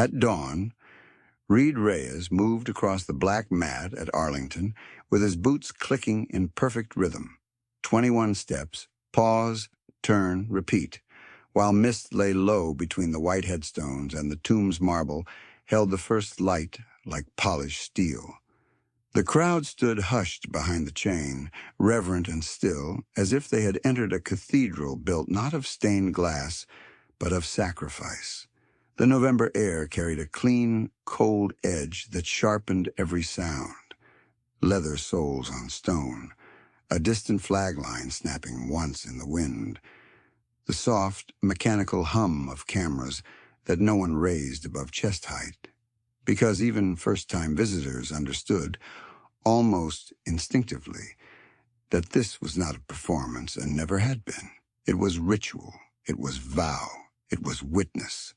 At dawn, Reed Reyes moved across the black mat at Arlington with his boots clicking in perfect rhythm. 21 steps, pause, turn, repeat, while mist lay low between the white headstones and the tomb's marble held the first light like polished steel. The crowd stood hushed behind the chain, reverent and still, as if they had entered a cathedral built not of stained glass, but of sacrifice. The November air carried a clean, cold edge that sharpened every sound. Leather soles on stone, a distant flag line snapping once in the wind, the soft, mechanical hum of cameras that no one raised above chest height, because even first-time visitors understood, almost instinctively, that this was not a performance and never had been. It was ritual, it was vow, it was witness.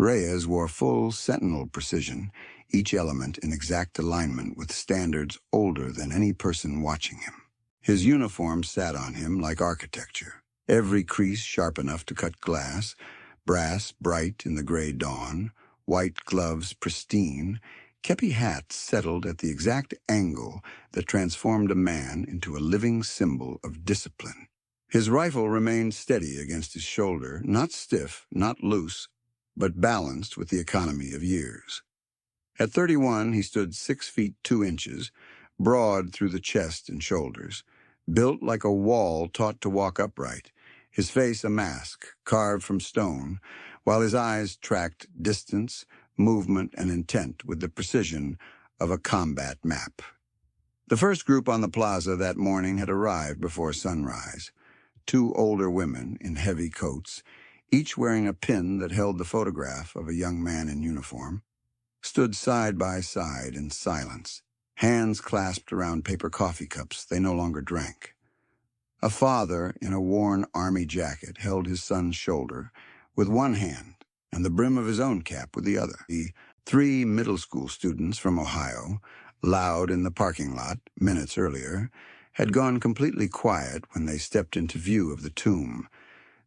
Reyes wore full sentinel precision, each element in exact alignment with standards older than any person watching him. His uniform sat on him like architecture, every crease sharp enough to cut glass, brass bright in the gray dawn, white gloves pristine, kepi hats settled at the exact angle that transformed a man into a living symbol of discipline. His rifle remained steady against his shoulder, not stiff, not loose, but balanced with the economy of years. At 31, he stood 6 feet 2 inches, broad through the chest and shoulders, built like a wall taught to walk upright, his face a mask carved from stone, while his eyes tracked distance, movement, and intent with the precision of a combat map. The first group on the plaza that morning had arrived before sunrise. 2 older women in heavy coats, each wearing a pin that held the photograph of a young man in uniform, stood side by side in silence, hands clasped around paper coffee cups they no longer drank. A father in a worn army jacket held his son's shoulder with one hand and the brim of his own cap with the other. The 3 middle school students from Ohio, loud in the parking lot minutes earlier, had gone completely quiet when they stepped into view of the tomb,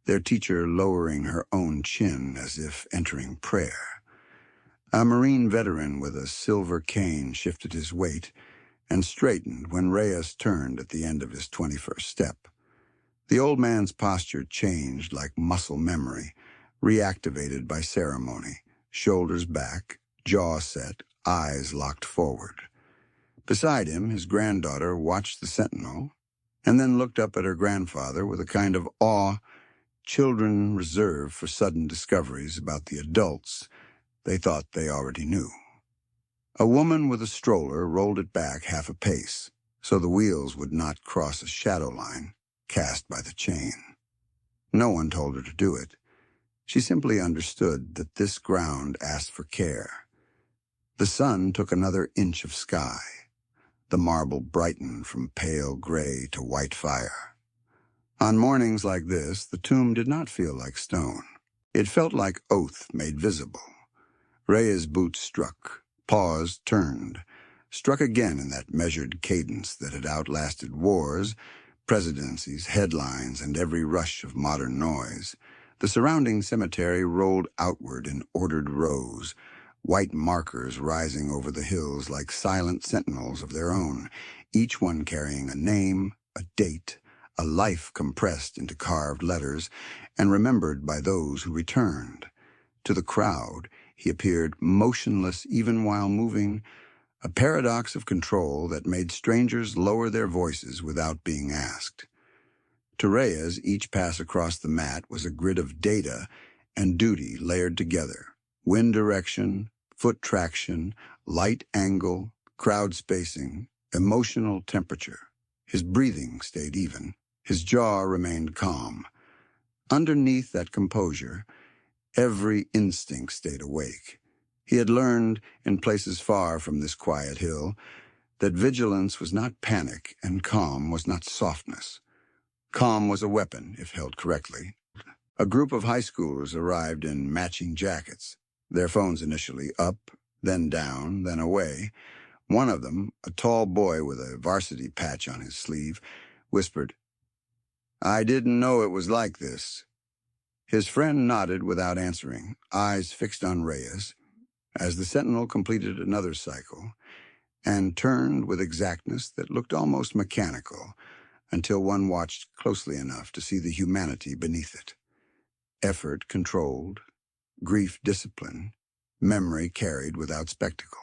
their teacher lowering her own chin as if entering prayer. A Marine veteran with a silver cane shifted his weight and straightened when Reyes turned at the end of his 21st step. The old man's posture changed like muscle memory, reactivated by ceremony, shoulders back, jaw set, eyes locked forward. Beside him, his granddaughter watched the sentinel and then looked up at her grandfather with a kind of awe children reserve for sudden discoveries about the adults they thought they already knew. A woman with a stroller rolled it back half a pace, so the wheels would not cross a shadow line cast by the chain. No one told her to do it. She simply understood that this ground asked for care. The sun took another inch of sky. The marble brightened from pale gray to white fire. On mornings like this, the tomb did not feel like stone. It felt like oath made visible. Reyes' boots struck, paused, turned, struck again in that measured cadence that had outlasted wars, presidencies, headlines, and every rush of modern noise. The surrounding cemetery rolled outward in ordered rows, white markers rising over the hills like silent sentinels of their own, each one carrying a name, a date, a life compressed into carved letters and remembered by those who returned. To the crowd, he appeared motionless even while moving, a paradox of control that made strangers lower their voices without being asked. To Reyes, each pass across the mat was a grid of data and duty layered together: wind direction, foot traction, light angle, crowd spacing, emotional temperature. His breathing stayed even. His jaw remained calm. Underneath that composure, every instinct stayed awake. He had learned, in places far from this quiet hill, that vigilance was not panic and calm was not softness. Calm was a weapon, if held correctly. A group of high schoolers arrived in matching jackets, their phones initially up, then down, then away. One of them, a tall boy with a varsity patch on his sleeve, whispered, "I didn't know it was like this." His friend nodded without answering, eyes fixed on Reyes. as the sentinel completed another cycle and turned with exactness that looked almost mechanical until one watched closely enough to see the humanity beneath it. Effort controlled, grief disciplined, memory carried without spectacle.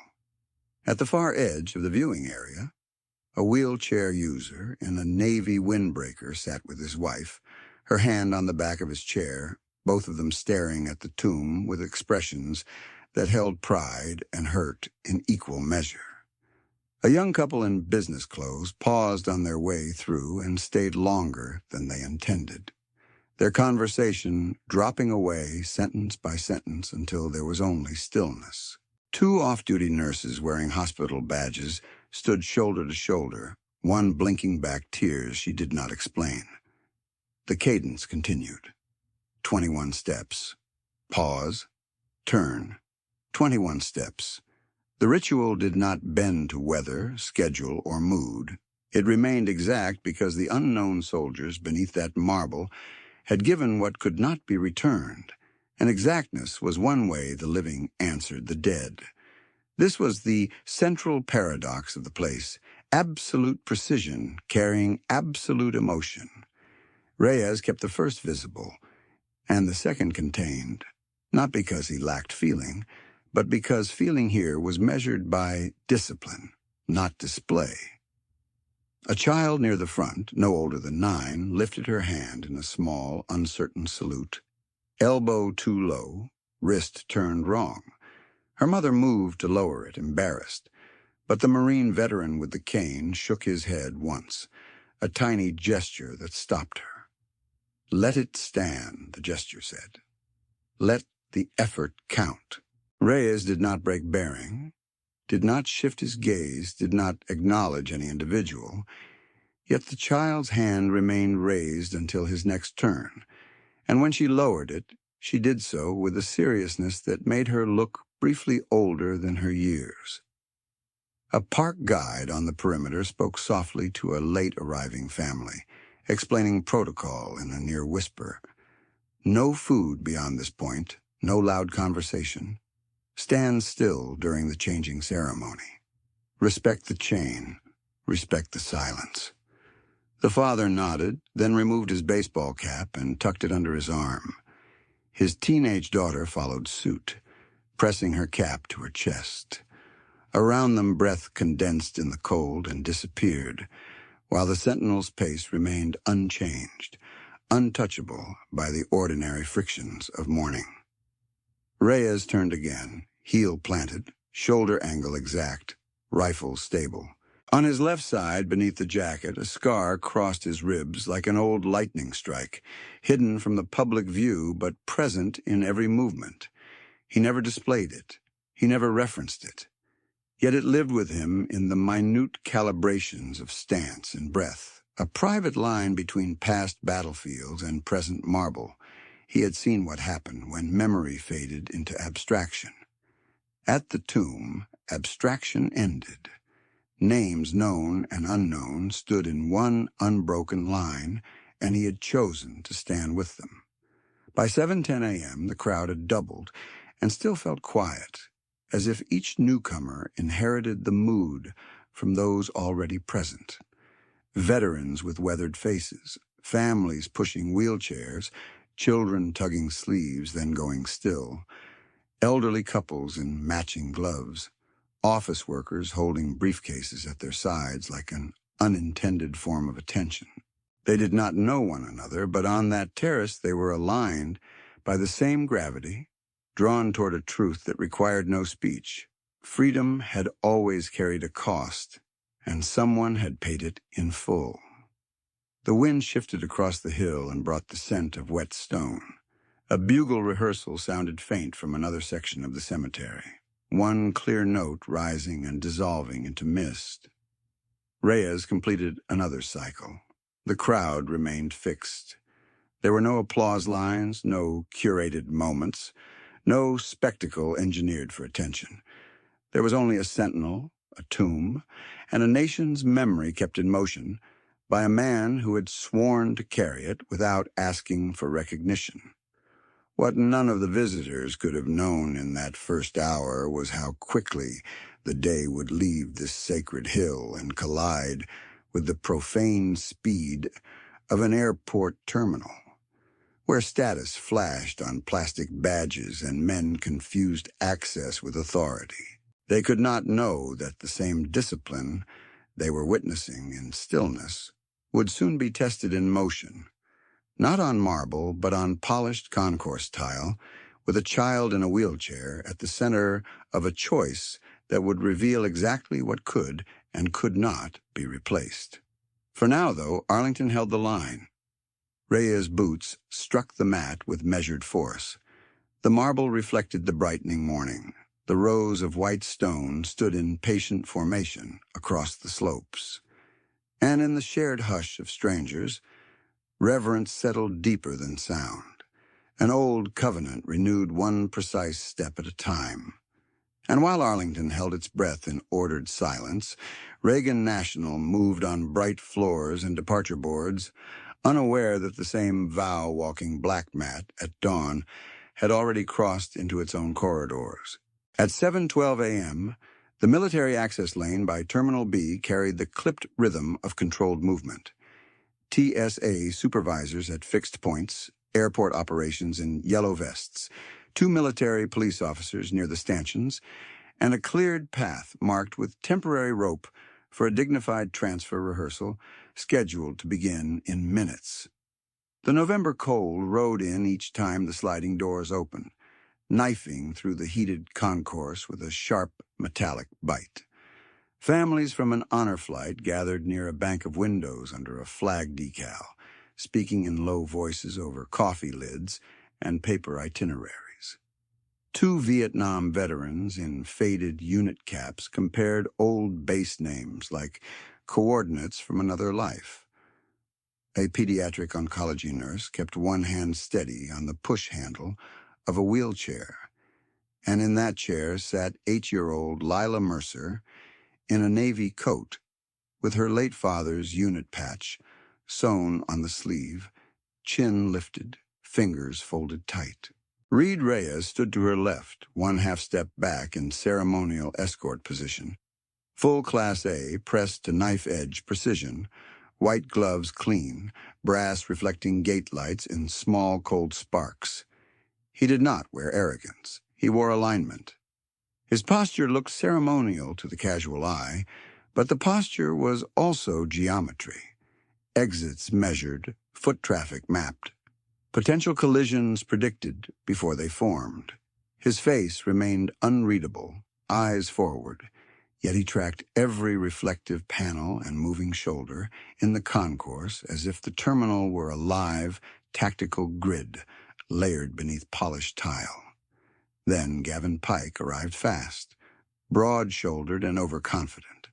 At the far edge of the viewing area, a wheelchair user in a navy windbreaker sat with his wife, her hand on the back of his chair, both of them staring at the tomb with expressions that held pride and hurt in equal measure. A young couple in business clothes paused on their way through and stayed longer than they intended, their conversation dropping away sentence by sentence until there was only stillness. Two off-duty nurses wearing hospital badges stood shoulder to shoulder, one blinking back tears she did not explain. The cadence continued. 21 steps. Pause. Turn. 21 steps. The ritual did not bend to weather, schedule, or mood. It remained exact because the unknown soldiers beneath that marble had given what could not be returned, and exactness was one way the living answered the dead. This was the central paradox of the place, absolute precision carrying absolute emotion. Reyes kept the first visible, and the second contained, not because he lacked feeling, but because feeling here was measured by discipline, not display. A child near the front, no older than 9, lifted her hand in a small, uncertain salute, elbow too low, wrist turned wrong. Her mother moved to lower it, embarrassed, but the Marine veteran with the cane shook his head once, a tiny gesture that stopped her. "Let it stand," the gesture said. "Let the effort count." Reyes did not break bearing, did not shift his gaze, did not acknowledge any individual, yet the child's hand remained raised until his next turn, and when she lowered it, she did so with a seriousness that made her look briefly older than her years. A park guide on the perimeter spoke softly to a late-arriving family, explaining protocol in a near whisper. No food beyond this point, no loud conversation. Stand still during the changing ceremony. Respect the chain. Respect the silence. The father nodded, then removed his baseball cap and tucked it under his arm. His teenage daughter followed suit, pressing her cap to her chest. Around them, breath condensed in the cold and disappeared, while the sentinel's pace remained unchanged, untouchable by the ordinary frictions of mourning. Reyes turned again, heel planted, shoulder angle exact, rifle stable. On his left side, beneath the jacket, a scar crossed his ribs like an old lightning strike, hidden from the public view but present in every movement. He never displayed it. He never referenced it. Yet it lived with him in the minute calibrations of stance and breath, a private line between past battlefields and present marble. He had seen what happened when memory faded into abstraction. At the tomb, abstraction ended. Names known and unknown stood in one unbroken line, and he had chosen to stand with them. By 7:10 a.m., the crowd had doubled and still felt quiet, as if each newcomer inherited the mood from those already present. Veterans with weathered faces, families pushing wheelchairs, children tugging sleeves, then going still, elderly couples in matching gloves, office workers holding briefcases at their sides like an unintended form of attention. They did not know one another, but on that terrace they were aligned by the same gravity, drawn toward a truth that required no speech. Freedom had always carried a cost, and someone had paid it in full. The wind shifted across the hill and brought the scent of wet stone. A bugle rehearsal sounded faint from another section of the cemetery, one clear note rising and dissolving into mist. Reyes completed another cycle. The crowd remained fixed. There were no applause lines, no curated moments, no spectacle engineered for attention. There was only a sentinel, a tomb, and a nation's memory kept in motion by a man who had sworn to carry it without asking for recognition. What none of the visitors could have known in that first hour was how quickly the day would leave this sacred hill and collide with the profane speed of an airport terminal, where status flashed on plastic badges and men confused access with authority. They could not know that the same discipline they were witnessing in stillness would soon be tested in motion, not on marble, but on polished concourse tile, with a child in a wheelchair at the center of a choice that would reveal exactly what could and could not be replaced. For now, though, Arlington held the line. Rhea's boots struck the mat with measured force. The marble reflected the brightening morning. The rows of white stone stood in patient formation across the slopes. And in the shared hush of strangers, reverence settled deeper than sound. An old covenant renewed one precise step at a time. And while Arlington held its breath in ordered silence, Reagan National moved on bright floors and departure boards, unaware that the same vow-walking black mat at dawn had already crossed into its own corridors. At 7:12 a.m., the military access lane by Terminal B carried the clipped rhythm of controlled movement. TSA supervisors at fixed points, airport operations in yellow vests, 2 military police officers near the stanchions, and a cleared path marked with temporary rope for a dignified transfer rehearsal scheduled to begin in minutes. The November cold rode in each time the sliding doors opened, knifing through the heated concourse with a sharp, metallic bite. Families from an honor flight gathered near a bank of windows under a flag decal, speaking in low voices over coffee lids and paper itineraries. 2 Vietnam veterans in faded unit caps compared old base names like coordinates from another life. A pediatric oncology nurse kept one hand steady on the push handle of a wheelchair, and in that chair sat 8-year-old Lila Mercer in a navy coat with her late father's unit patch sewn on the sleeve, chin lifted, fingers folded tight. Reed Reyes stood to her left, 1/2 step back in ceremonial escort position. Full Class A, pressed to knife-edge precision, white gloves clean, brass reflecting gate lights in small, cold sparks. He did not wear arrogance. He wore alignment. His posture looked ceremonial to the casual eye, but the posture was also geometry. Exits measured, foot traffic mapped. Potential collisions predicted before they formed. His face remained unreadable, eyes forward, yet he tracked every reflective panel and moving shoulder in the concourse as if the terminal were a live, tactical grid layered beneath polished tile. Then Gavin Pike arrived fast, broad-shouldered and overconfident,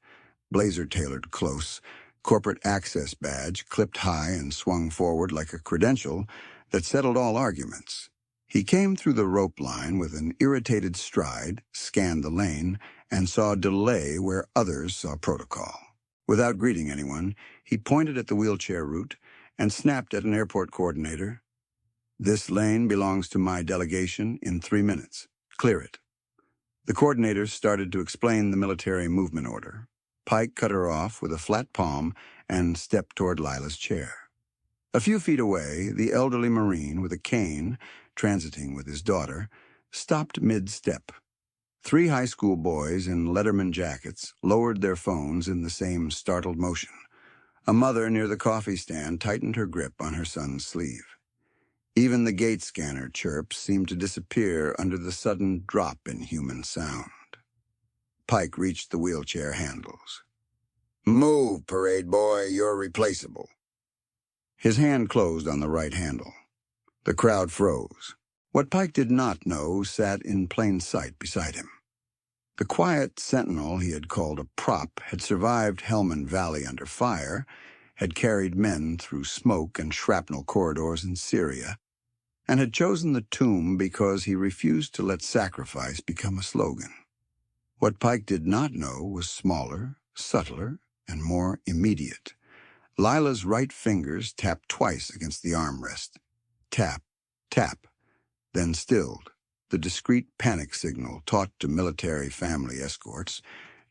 blazer tailored close, corporate access badge clipped high and swung forward like a credential that settled all arguments. He came through the rope line with an irritated stride, scanned the lane, and saw delay where others saw protocol. Without greeting anyone, he pointed at the wheelchair route and snapped at an airport coordinator. "This lane belongs to my delegation in 3 minutes. Clear it." The coordinator started to explain the military movement order. Pike cut her off with a flat palm and stepped toward Lila's chair. A few feet away, the elderly Marine with a cane, transiting with his daughter, stopped mid-step. 3 high school boys in Letterman jackets lowered their phones in the same startled motion. A mother near the coffee stand tightened her grip on her son's sleeve. Even the gate scanner chirps seemed to disappear under the sudden drop in human sound. Pike reached the wheelchair handles. "Move, parade boy, you're replaceable." His hand closed on the right handle. The crowd froze. What Pike did not know sat in plain sight beside him. The quiet sentinel he had called a prop had survived Helmand Valley under fire, had carried men through smoke and shrapnel corridors in Syria, and had chosen the tomb because he refused to let sacrifice become a slogan. What Pike did not know was smaller, subtler, and more immediate. Lila's right fingers tapped twice against the armrest. Tap, tap. then stilled, the discreet panic signal taught to military family escorts,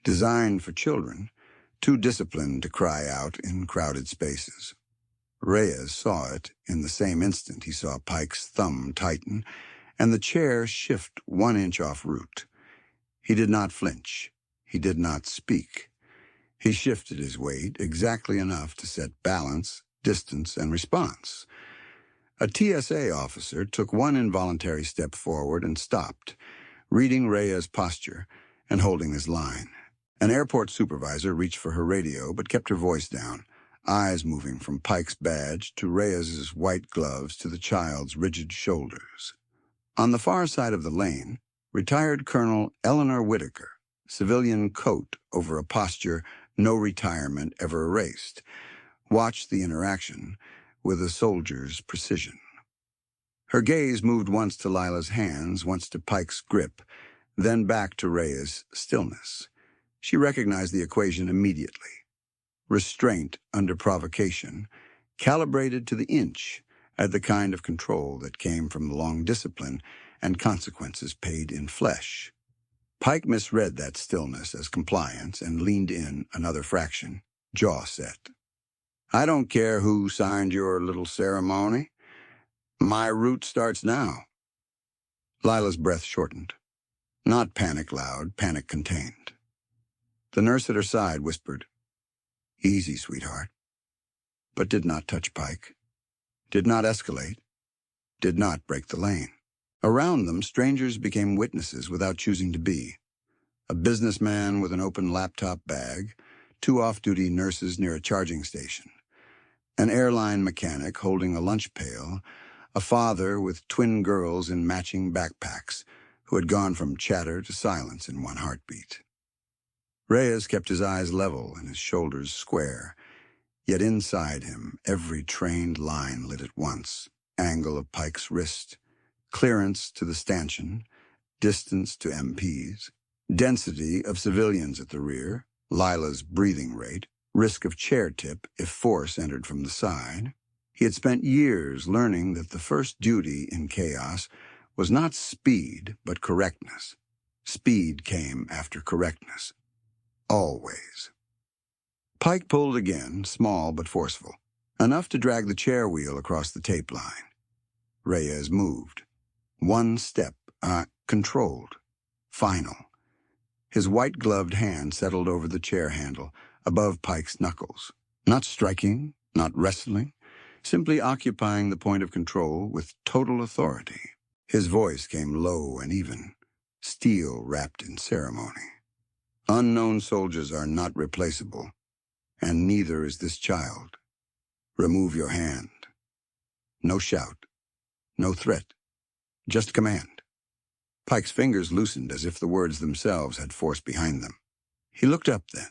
designed for children, too disciplined to cry out in crowded spaces. Reyes saw it in the same instant he saw Pike's thumb tighten and the chair shift 1 inch off route. He did not flinch. He did not speak. He shifted his weight exactly enough to set balance, distance, and response. A TSA officer took one involuntary step forward and stopped, reading Reyes' posture and holding his line. An airport supervisor reached for her radio but kept her voice down, eyes moving from Pike's badge to Reyes's white gloves to the child's rigid shoulders. On the far side of the lane, retired Colonel Eleanor Whitaker, civilian coat over a posture no retirement ever erased, watched the interaction with a soldier's precision. Her gaze moved once to Lila's hands, once to Pike's grip, then back to Reyes' stillness. She recognized the equation immediately. Restraint under provocation, calibrated to the inch at the kind of control that came from long discipline and consequences paid in flesh. Pike misread that stillness as compliance and leaned in another fraction, jaw set. "I don't care who signed your little ceremony. My route starts now." Lila's breath shortened. Not panic loud, panic contained. The nurse at her side whispered, "Easy, sweetheart," but did not touch Pike, did not escalate, did not break the lane. Around them, strangers became witnesses without choosing to be. A businessman with an open laptop bag, 2 off-duty nurses near a charging station, an airline mechanic holding a lunch pail, a father with twin girls in matching backpacks who had gone from chatter to silence in one heartbeat. Reyes kept his eyes level and his shoulders square, yet inside him every trained line lit at once, angle of Pike's wrist, clearance to the stanchion, distance to MPs, density of civilians at the rear, Lila's breathing rate, risk of chair tip if force entered from the side. He had spent years learning that the first duty in chaos was not speed, but correctness. Speed came after correctness. Always. Pike pulled again, small but forceful, enough to drag the chair wheel across the tape line. Reyes moved. 1 step, controlled, final. His white-gloved hand settled over the chair handle, above Pike's knuckles. Not striking, not wrestling, simply occupying the point of control with total authority. His voice came low and even, steel wrapped in ceremony. "Unknown soldiers are not replaceable, and neither is this child. Remove your hand." No shout, no threat, just command. Pike's fingers loosened as if the words themselves had force behind them. He looked up then,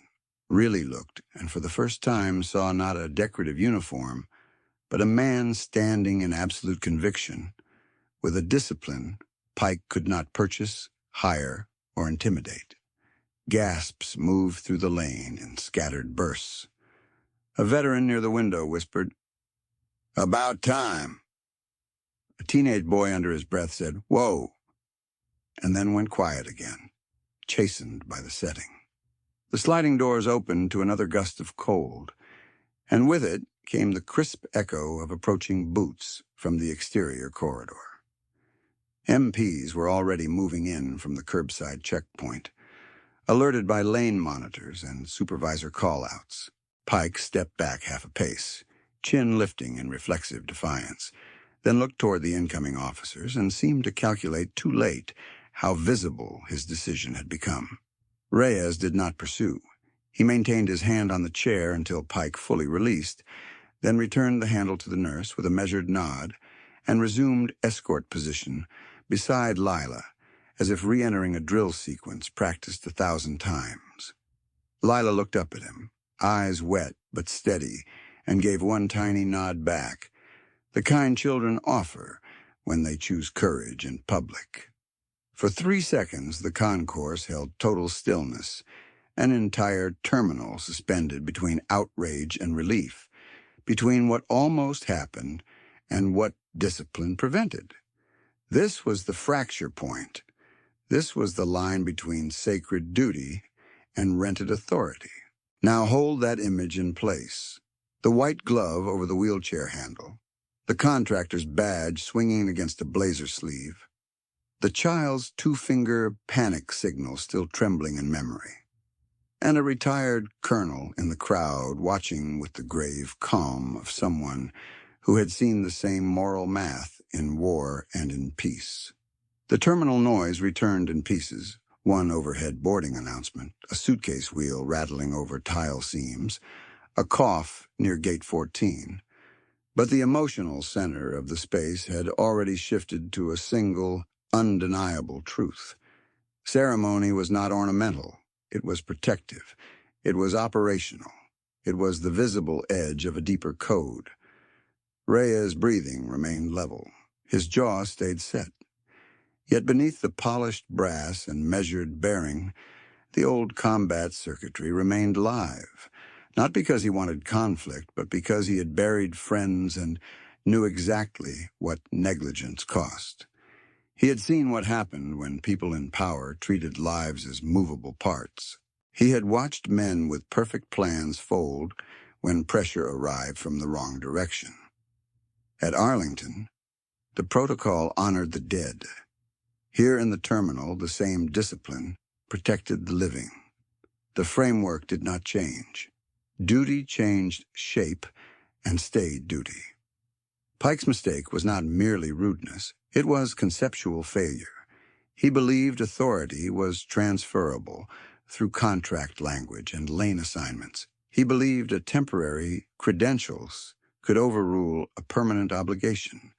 really looked, and for the first time saw not a decorative uniform, but a man standing in absolute conviction, with a discipline Pike could not purchase, hire, or intimidate. Gasps moved through the lane in scattered bursts. A veteran near the window whispered, "About time." A teenage boy under his breath said, "Whoa," and then went quiet again, chastened by the setting. The sliding doors opened to another gust of cold, and with it came the crisp echo of approaching boots from the exterior corridor. MPs were already moving in from the curbside checkpoint, alerted by lane monitors and supervisor call-outs. Pike stepped back half a pace, chin lifting in reflexive defiance, then looked toward the incoming officers and seemed to calculate too late how visible his decision had become. Reyes did not pursue. He maintained his hand on the chair until Pike fully released, then returned the handle to the nurse with a measured nod and resumed escort position beside Lila, as if re-entering a drill sequence practiced 1,000 times. Lila looked up at him, eyes wet but steady, and gave one tiny nod back, the kind children offer when they choose courage in public. For 3 seconds, the concourse held total stillness, an entire terminal suspended between outrage and relief, between what almost happened and what discipline prevented. This was the fracture point. This was the line between sacred duty and rented authority. Now hold that image in place. The white glove over the wheelchair handle, the contractor's badge swinging against a blazer sleeve, the child's two-finger panic signal still trembling in memory, and a retired colonel in the crowd watching with the grave calm of someone who had seen the same moral math in war and in peace. The terminal noise returned in pieces, one overhead boarding announcement, a suitcase wheel rattling over tile seams, a cough near gate 14. But the emotional center of the space had already shifted to a single, undeniable truth. Ceremony was not ornamental. It was protective. It was operational. It was the visible edge of a deeper code. Rhea's breathing remained level. His jaw stayed set. Yet beneath the polished brass and measured bearing, the old combat circuitry remained live, not because he wanted conflict, but because he had buried friends and knew exactly what negligence cost. He had seen what happened when people in power treated lives as movable parts. He had watched men with perfect plans fold when pressure arrived from the wrong direction. At Arlington, the protocol honored the dead. Here in the terminal, the same discipline protected the living. The framework did not change. Duty changed shape and stayed duty. Pike's mistake was not merely rudeness. It was conceptual failure. He believed authority was transferable through contract language and lane assignments. He believed a temporary credentials could overrule a permanent obligation.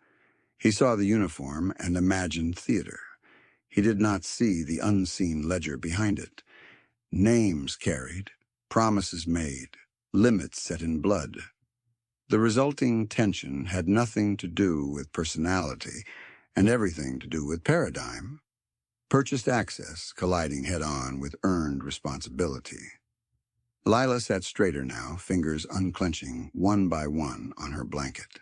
He saw the uniform and imagined theater. He did not see the unseen ledger behind it. Names carried, promises made, limits set in blood. The resulting tension had nothing to do with personality and everything to do with paradigm. Purchased access colliding head-on with earned responsibility. Lila sat straighter now, fingers unclenching one by one on her blanket.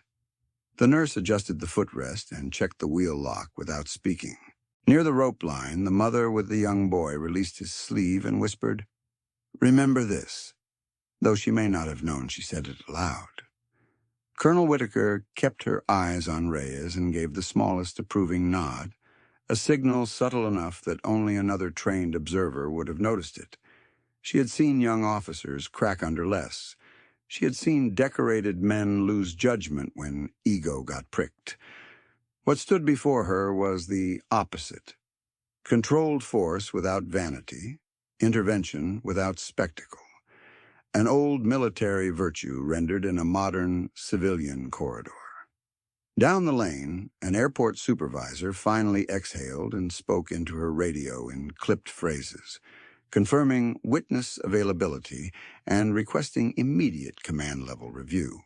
The nurse adjusted the footrest and checked the wheel lock without speaking. Near the rope line, the mother with the young boy released his sleeve and whispered, "Remember this," though she may not have known she said it aloud. Colonel Whitaker kept her eyes on Reyes and gave the smallest approving nod, a signal subtle enough that only another trained observer would have noticed it. She had seen young officers crack under less. She had seen decorated men lose judgment when ego got pricked. What stood before her was the opposite. Controlled force without vanity, intervention without spectacle. An old military virtue rendered in a modern civilian corridor. Down the lane, an airport supervisor finally exhaled and spoke into her radio in clipped phrases, confirming witness availability and requesting immediate command-level review.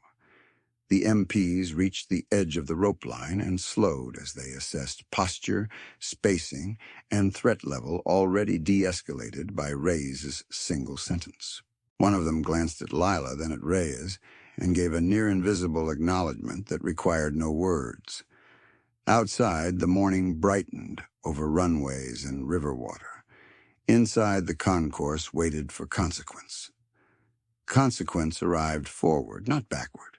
The MPs reached the edge of the rope line and slowed as they assessed posture, spacing, and threat level already de-escalated by Reyes' single sentence. One of them glanced at Lila, then at Reyes, and gave a near-invisible acknowledgement that required no words. Outside, the morning brightened over runways and river water. Inside, the concourse waited for consequence. Consequence arrived forward, not backward.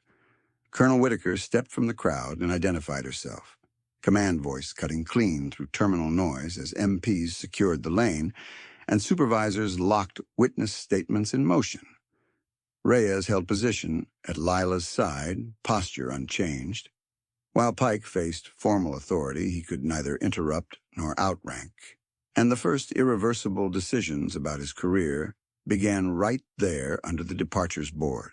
Colonel Whitaker stepped from the crowd and identified herself, command voice cutting clean through terminal noise as MPs secured the lane and supervisors locked witness statements in motion. Reyes held position at Lila's side, posture unchanged. While Pike faced formal authority he could neither interrupt nor outrank, and the first irreversible decisions about his career began right there under the departures board.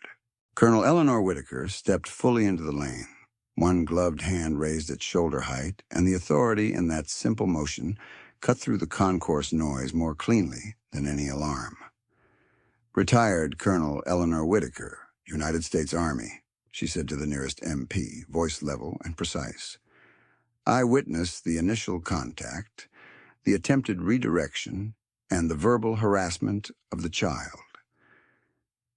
Colonel Eleanor Whitaker stepped fully into the lane, one gloved hand raised at shoulder height, and the authority in that simple motion cut through the concourse noise more cleanly than any alarm. "Retired Colonel Eleanor Whitaker, United States Army," she said to the nearest MP, voice level and precise. "I witnessed the initial contact, the attempted redirection, and the verbal harassment of the child."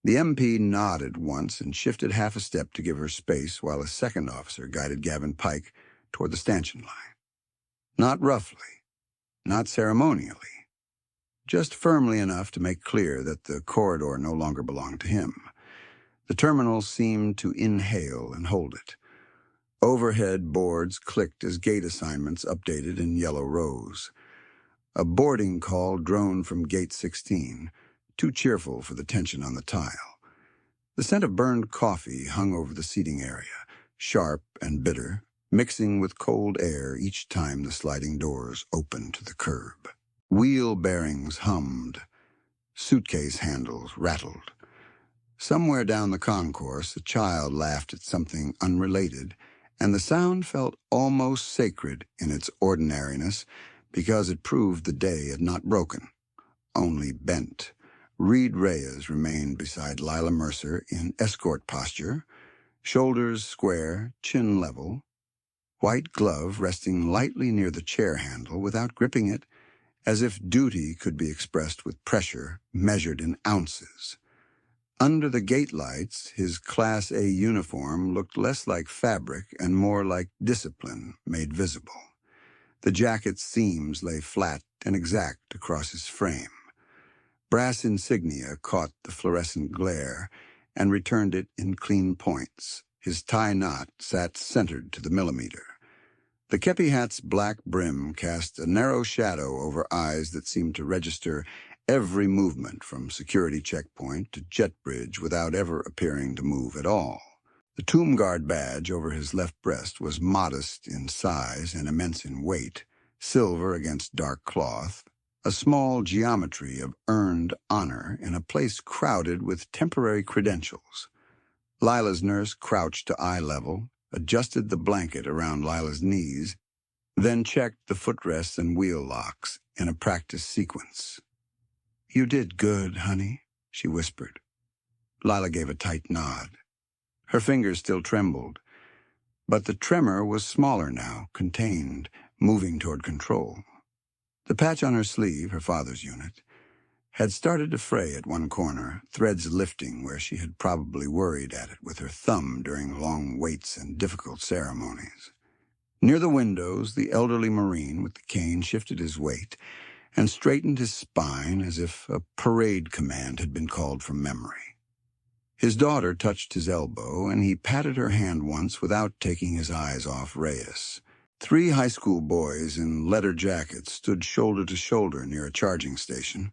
The MP nodded once and shifted half a step to give her space while a second officer guided Gavin Pike toward the stanchion line. Not roughly, not ceremonially, just firmly enough to make clear that the corridor no longer belonged to him. The terminal seemed to inhale and hold it. Overhead boards clicked as gate assignments updated in yellow rows. A boarding call droned from Gate 16, too cheerful for the tension on the tile. The scent of burned coffee hung over the seating area, sharp and bitter, mixing with cold air each time the sliding doors opened to the curb. Wheel bearings hummed. Suitcase handles rattled. Somewhere down the concourse, a child laughed at something unrelated, and the sound felt almost sacred in its ordinariness because it proved the day had not broken, only bent. Reed Reyes remained beside Lila Mercer in escort posture, shoulders square, chin level, white glove resting lightly near the chair handle without gripping it, as if duty could be expressed with pressure measured in ounces. Under the gate lights, his Class A uniform looked less like fabric and more like discipline made visible. The jacket's seams lay flat and exact across his frame. Brass insignia caught the fluorescent glare and returned it in clean points. His tie knot sat centered to the millimeter. The kepi hat's black brim cast a narrow shadow over eyes that seemed to register every movement from security checkpoint to jet bridge without ever appearing to move at all. The Tomb Guard badge over his left breast was modest in size and immense in weight, silver against dark cloth, a small geometry of earned honor in a place crowded with temporary credentials. Lila's nurse crouched to eye level, adjusted the blanket around Lila's knees, then checked the footrests and wheel locks in a practice sequence. "You did good, honey," she whispered. Lila gave a tight nod. Her fingers still trembled, but the tremor was smaller now, contained, moving toward control. The patch on her sleeve, her father's unit, had started to fray at one corner, threads lifting where she had probably worried at it with her thumb during long waits and difficult ceremonies. Near the windows, the elderly Marine with the cane shifted his weight and straightened his spine as if a parade command had been called from memory. His daughter touched his elbow, and he patted her hand once without taking his eyes off Reyes. 3 high school boys in leather jackets stood shoulder to shoulder near a charging station,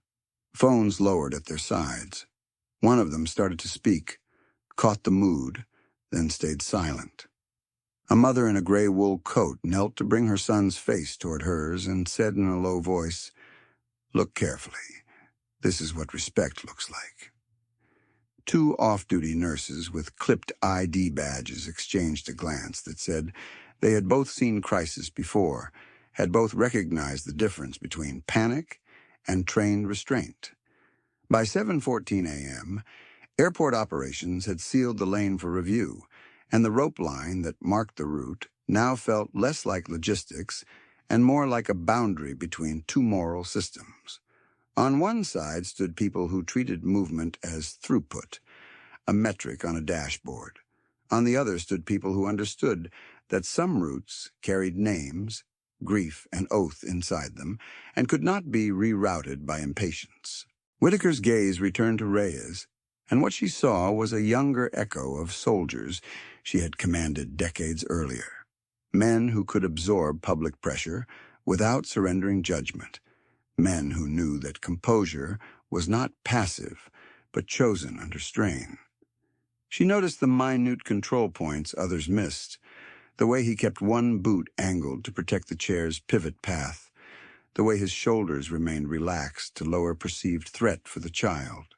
phones lowered at their sides. One of them started to speak, caught the mood, then stayed silent. A mother in a gray wool coat knelt to bring her son's face toward hers and said in a low voice, "Look carefully. This is what respect looks like." 2 off-duty nurses with clipped ID badges exchanged a glance that said they had both seen crisis before, had both recognized the difference between panic and trained restraint. By 7:14 a.m., airport operations had sealed the lane for review, and the rope line that marked the route now felt less like logistics and more like a boundary between 2 moral systems. On one side stood people who treated movement as throughput, a metric on a dashboard. On the other stood people who understood that some routes carried names, grief, and oath inside them, and could not be rerouted by impatience. Whitaker's gaze returned to Reyes, and what she saw was a younger echo of soldiers she had commanded decades earlier. Men who could absorb public pressure without surrendering judgment. Men who knew that composure was not passive, but chosen under strain. She noticed the minute control points others missed, the way he kept one boot angled to protect the chair's pivot path, the way his shoulders remained relaxed to lower perceived threat for the child,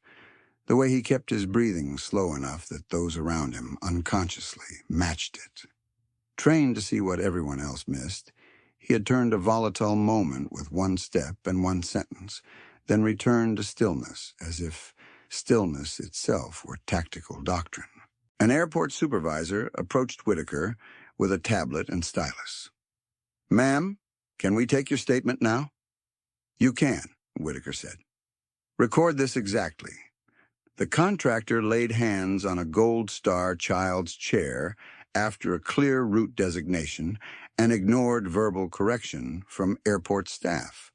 the way he kept his breathing slow enough that those around him unconsciously matched it. Trained to see what everyone else missed, he had turned a volatile moment with one step and one sentence, then returned to stillness, as if stillness itself were tactical doctrine. An airport supervisor approached Whitaker with a tablet and stylus. "Ma'am, can we take your statement now?" "You can," Whitaker said. "Record this exactly. The contractor laid hands on a Gold Star child's chair after a clear route designation and ignored verbal correction from airport staff.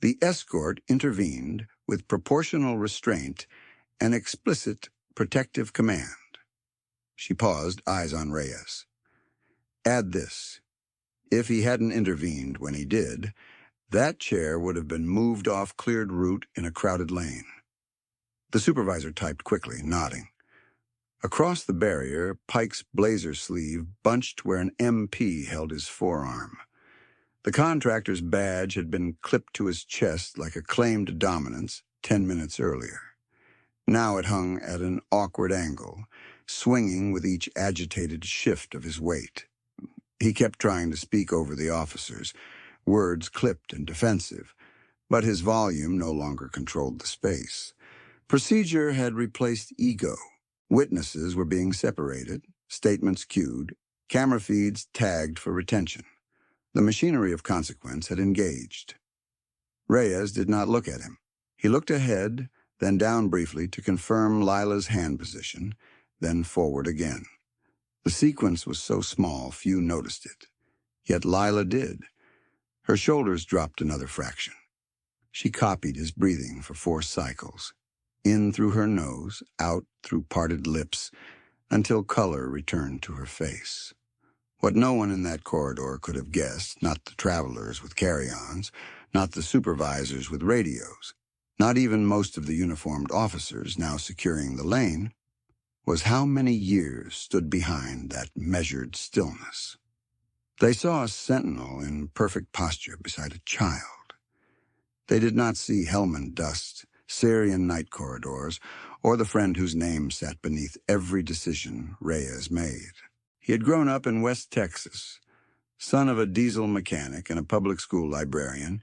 The escort intervened with proportional restraint and explicit protective command. She paused, eyes on Reyes. Add this. If he hadn't intervened when he did, that chair would have been moved off cleared route in a crowded lane. The supervisor typed quickly, nodding. Across the barrier, Pike's blazer sleeve bunched where an MP held his forearm. The contractor's badge had been clipped to his chest like a claimed dominance 10 minutes earlier. Now it hung at an awkward angle, swinging with each agitated shift of his weight. He kept trying to speak over the officers, words clipped and defensive, but his volume no longer controlled the space. Procedure had replaced ego. Witnesses were being separated, statements queued, camera feeds tagged for retention. The machinery of consequence had engaged. Reyes did not look at him. He looked ahead, then down briefly to confirm Lila's hand position, then forward again. The sequence was so small few noticed it. Yet Lila did. Her shoulders dropped another fraction. She copied his breathing for 4 cycles, in through her nose, out through parted lips, until color returned to her face. What no one in that corridor could have guessed, not the travelers with carry-ons, not the supervisors with radios, not even most of the uniformed officers now securing the lane, was how many years stood behind that measured stillness. They saw a sentinel in perfect posture beside a child. They did not see Helmand dust, Syrian night corridors, or the friend whose name sat beneath every decision Reyes made. He had grown up in West Texas, son of a diesel mechanic and a public school librarian,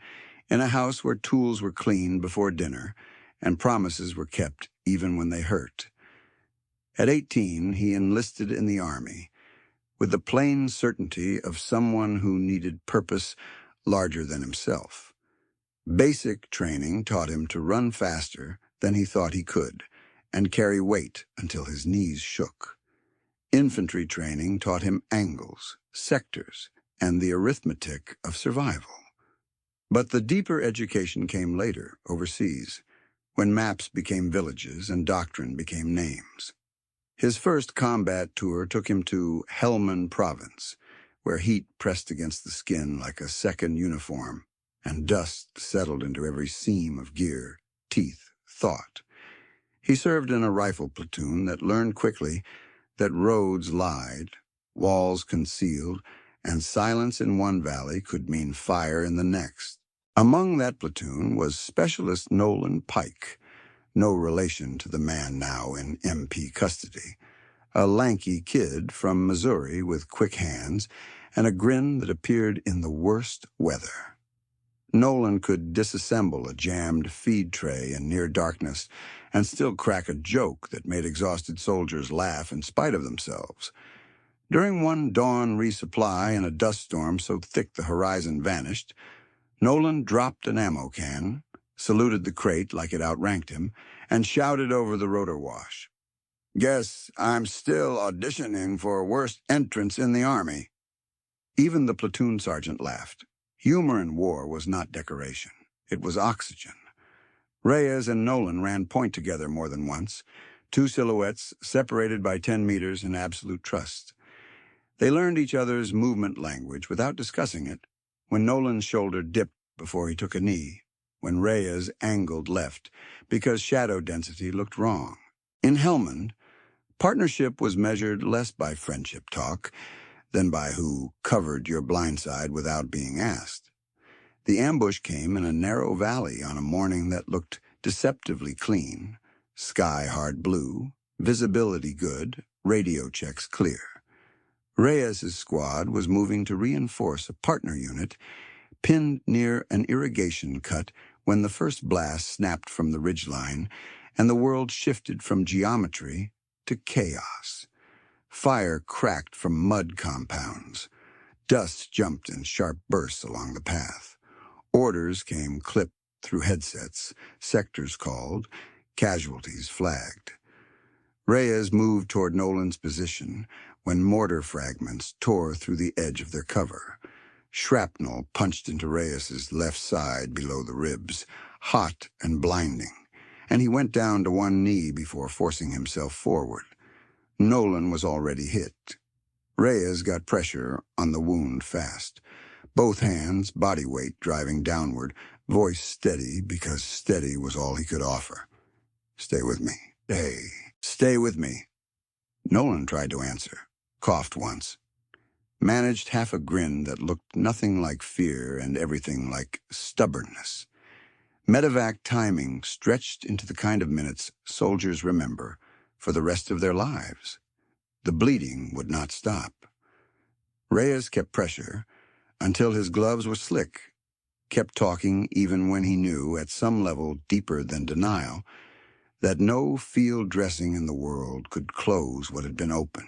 in a house where tools were cleaned before dinner and promises were kept even when they hurt. At 18, he enlisted in the Army, with the plain certainty of someone who needed purpose larger than himself. Basic training taught him to run faster than he thought he could and carry weight until his knees shook. Infantry training taught him angles, sectors, and the arithmetic of survival. But the deeper education came later, overseas, when maps became villages and doctrine became names. His first combat tour took him to Helmand Province, where heat pressed against the skin like a second uniform, and dust settled into every seam of gear, teeth, thought. He served in a rifle platoon that learned quickly that roads lied, walls concealed, and silence in one valley could mean fire in the next. Among that platoon was Specialist Nolan Pike, no relation to the man now in MP custody, a lanky kid from Missouri with quick hands and a grin that appeared in the worst weather. Nolan could disassemble a jammed feed tray in near darkness and still crack a joke that made exhausted soldiers laugh in spite of themselves. During one dawn resupply in a dust storm so thick the horizon vanished, Nolan dropped an ammo can, saluted the crate like it outranked him, and shouted over the rotor wash, "Guess I'm still auditioning for worst entrance in the Army." Even the platoon sergeant laughed. Humor in war was not decoration. It was oxygen. Reyes and Nolan ran point together more than once, 2 silhouettes separated by 10 meters in absolute trust. They learned each other's movement language without discussing it, when Nolan's shoulder dipped before he took a knee, when Reyes angled left because shadow density looked wrong. In Helmand, partnership was measured less by friendship talk than by who covered your blind side without being asked. The ambush came in a narrow valley on a morning that looked deceptively clean, sky hard blue, visibility good, radio checks clear. Reyes's squad was moving to reinforce a partner unit pinned near an irrigation cut when the first blast snapped from the ridgeline and the world shifted from geometry to chaos. Fire cracked from mud compounds. Dust jumped in sharp bursts along the path. Orders came clipped through headsets, sectors called, casualties flagged. Reyes moved toward Nolan's position when mortar fragments tore through the edge of their cover. Shrapnel punched into Reyes's left side below the ribs, hot and blinding, and he went down to one knee before forcing himself forward. Nolan was already hit. Reyes got pressure on the wound fast. Both hands, body weight driving downward, voice steady because steady was all he could offer. "Stay with me. Stay with me." Nolan tried to answer, coughed once, managed half a grin that looked nothing like fear and everything like stubbornness. Medevac timing stretched into the kind of minutes soldiers remember for the rest of their lives. The bleeding would not stop. Reyes kept pressure until his gloves were slick, kept talking even when he knew, at some level deeper than denial, that no field dressing in the world could close what had been open.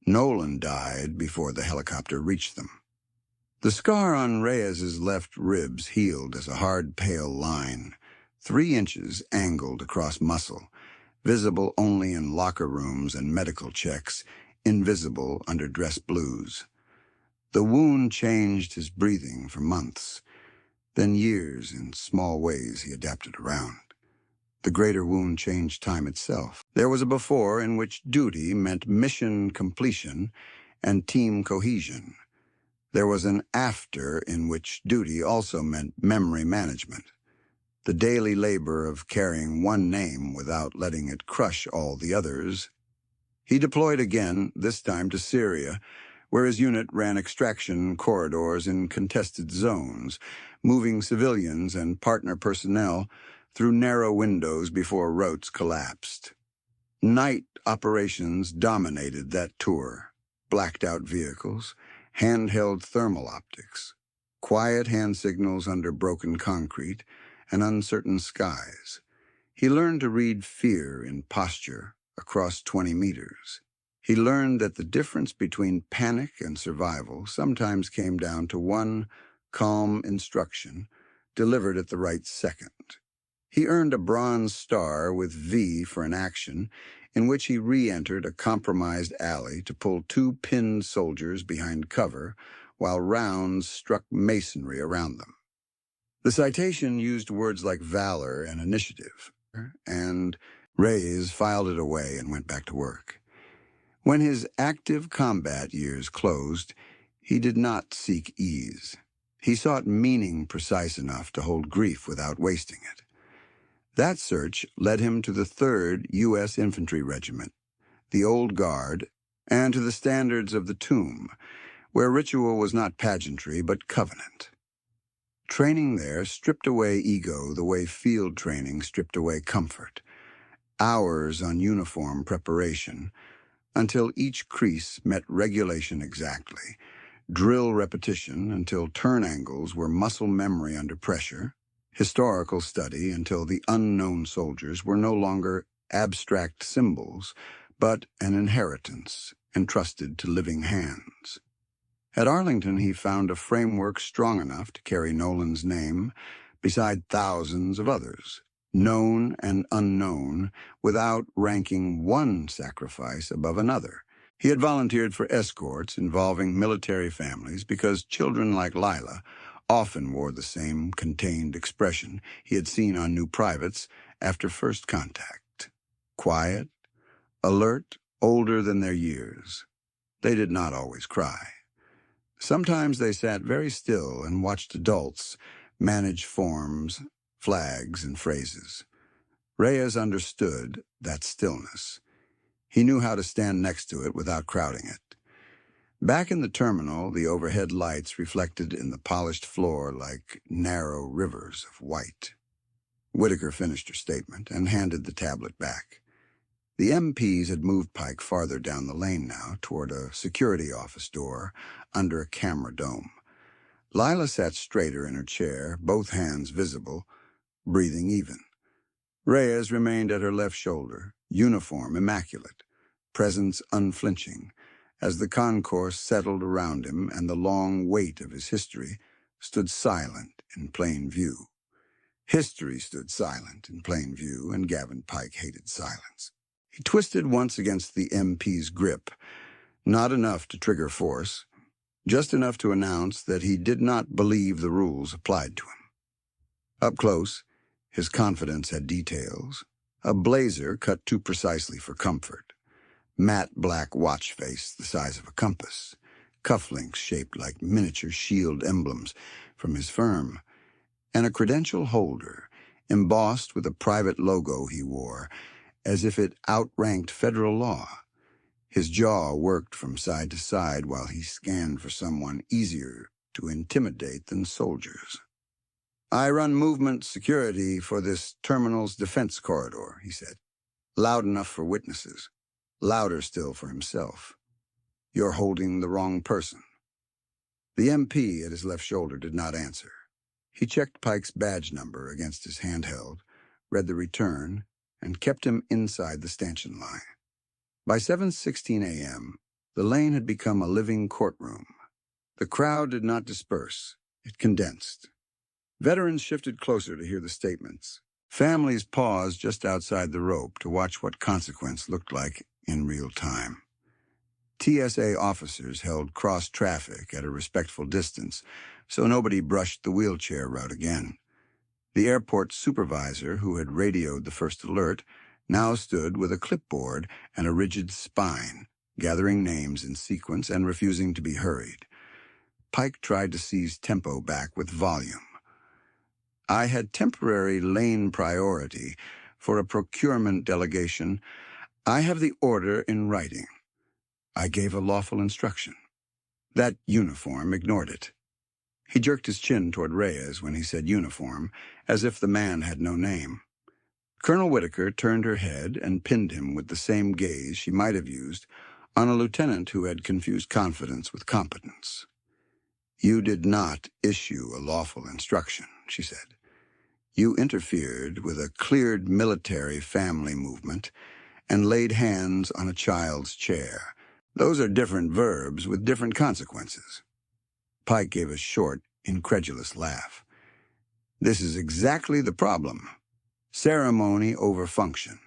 Nolan died before the helicopter reached them. The scar on Reyes's left ribs healed as a hard, pale line, 3 inches angled across muscle, visible only in locker rooms and medical checks, invisible under dress blues. The wound changed his breathing for months, then years in small ways he adapted around. The greater wound changed time itself. There was a before in which duty meant mission completion and team cohesion. There was an after in which duty also meant memory management, the daily labor of carrying one name without letting it crush all the others. He deployed again, this time to Syria, where his unit ran extraction corridors in contested zones, moving civilians and partner personnel through narrow windows before routes collapsed. Night operations dominated that tour. Blacked-out vehicles, handheld thermal optics, quiet hand signals under broken concrete, and uncertain skies. He learned to read fear in posture across 20 meters. He learned that the difference between panic and survival sometimes came down to one calm instruction delivered at the right second. He earned a Bronze Star with V for an action in which he re-entered a compromised alley to pull 2 pinned soldiers behind cover while rounds struck masonry around them. The citation used words like valor and initiative, and Reyes filed it away and went back to work. When his active combat years closed, he did not seek ease. He sought meaning precise enough to hold grief without wasting it. That search led him to the 3rd U.S. Infantry Regiment, the Old Guard, and to the standards of the tomb, where ritual was not pageantry but covenant. Training there stripped away ego the way field training stripped away comfort. Hours on uniform preparation, until each crease met regulation exactly. Drill repetition until turn angles were muscle memory under pressure. Historical study until the unknown soldiers were no longer abstract symbols, but an inheritance entrusted to living hands. At Arlington, he found a framework strong enough to carry Nolan's name beside thousands of others, known and unknown, without ranking one sacrifice above another. He had volunteered for escorts involving military families because children like Lila often wore the same contained expression he had seen on new privates after first contact. Quiet, alert, older than their years. They did not always cry. Sometimes they sat very still and watched adults manage forms, flags, and phrases. Reyes understood that stillness. He knew how to stand next to it without crowding it. Back in the terminal, the overhead lights reflected in the polished floor like narrow rivers of white. Whitaker finished her statement and handed the tablet back. The MPs had moved Pike farther down the lane now, toward a security office door under a camera dome. Lila sat straighter in her chair, both hands visible, breathing even. Reyes remained at her left shoulder, uniform immaculate, presence unflinching, as the concourse settled around him and the long weight of his history stood silent in plain view. History stood silent in plain view, and Gavin Pike hated silence. He twisted once against the MP's grip, not enough to trigger force, just enough to announce that he did not believe the rules applied to him. Up close, his confidence had details. A blazer cut too precisely for comfort, matte black watch face the size of a compass, cufflinks shaped like miniature shield emblems from his firm, and a credential holder embossed with a private logo he wore, as if it outranked federal law. His jaw worked from side to side while he scanned for someone easier to intimidate than soldiers. "I run movement security for this terminal's defense corridor," he said. Loud enough for witnesses, louder still for himself. "You're holding the wrong person." The MP at his left shoulder did not answer. He checked Pike's badge number against his handheld, read the return, and kept him inside the stanchion line. By 7:16 a.m., the lane had become a living courtroom. The crowd did not disperse. It condensed. Veterans shifted closer to hear the statements. Families paused just outside the rope to watch what consequence looked like in real time. TSA officers held cross-traffic at a respectful distance, so nobody brushed the wheelchair route again. The airport supervisor, who had radioed the first alert, now stood with a clipboard and a rigid spine, gathering names in sequence and refusing to be hurried. Pike tried to seize tempo back with volume. "I had temporary lane priority for a procurement delegation. I have the order in writing. I gave a lawful instruction." That uniform ignored it. He jerked his chin toward Reyes when he said uniform, as if the man had no name. Colonel Whitaker turned her head and pinned him with the same gaze she might have used on a lieutenant who had confused confidence with competence. "You did not issue a lawful instruction," she said. "You interfered with a cleared military family movement and laid hands on a child's chair. Those are different verbs with different consequences." Pike gave a short, incredulous laugh. "This is exactly the problem. Ceremony over function.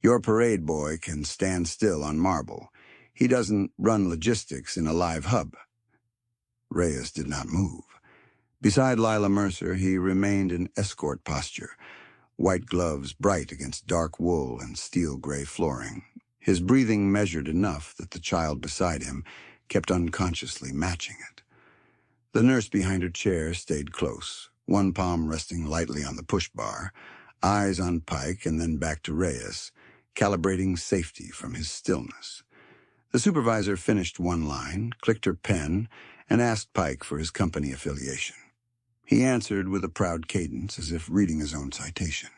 Your parade boy can stand still on marble. He doesn't run logistics in a live hub." Reyes did not move. Beside Lila Mercer, he remained in escort posture, white gloves bright against dark wool and steel-gray flooring. His breathing measured enough that the child beside him kept unconsciously matching it. The nurse behind her chair stayed close, one palm resting lightly on the push bar, eyes on Pike and then back to Reyes, calibrating safety from his stillness. The supervisor finished one line, clicked her pen, and asked Pike for his company affiliation. He answered with a proud cadence, as if reading his own citation.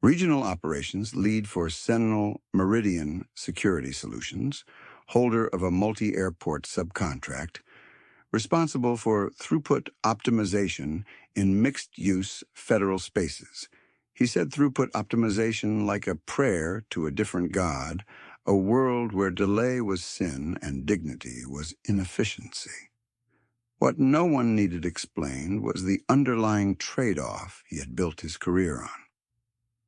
"Regional Operations Lead for Sentinel Meridian Security Solutions, holder of a multi-airport subcontract, responsible for throughput optimization in mixed-use federal spaces." He said throughput optimization like a prayer to a different god, a world where delay was sin and dignity was inefficiency. What no one needed explained was the underlying trade-off he had built his career on.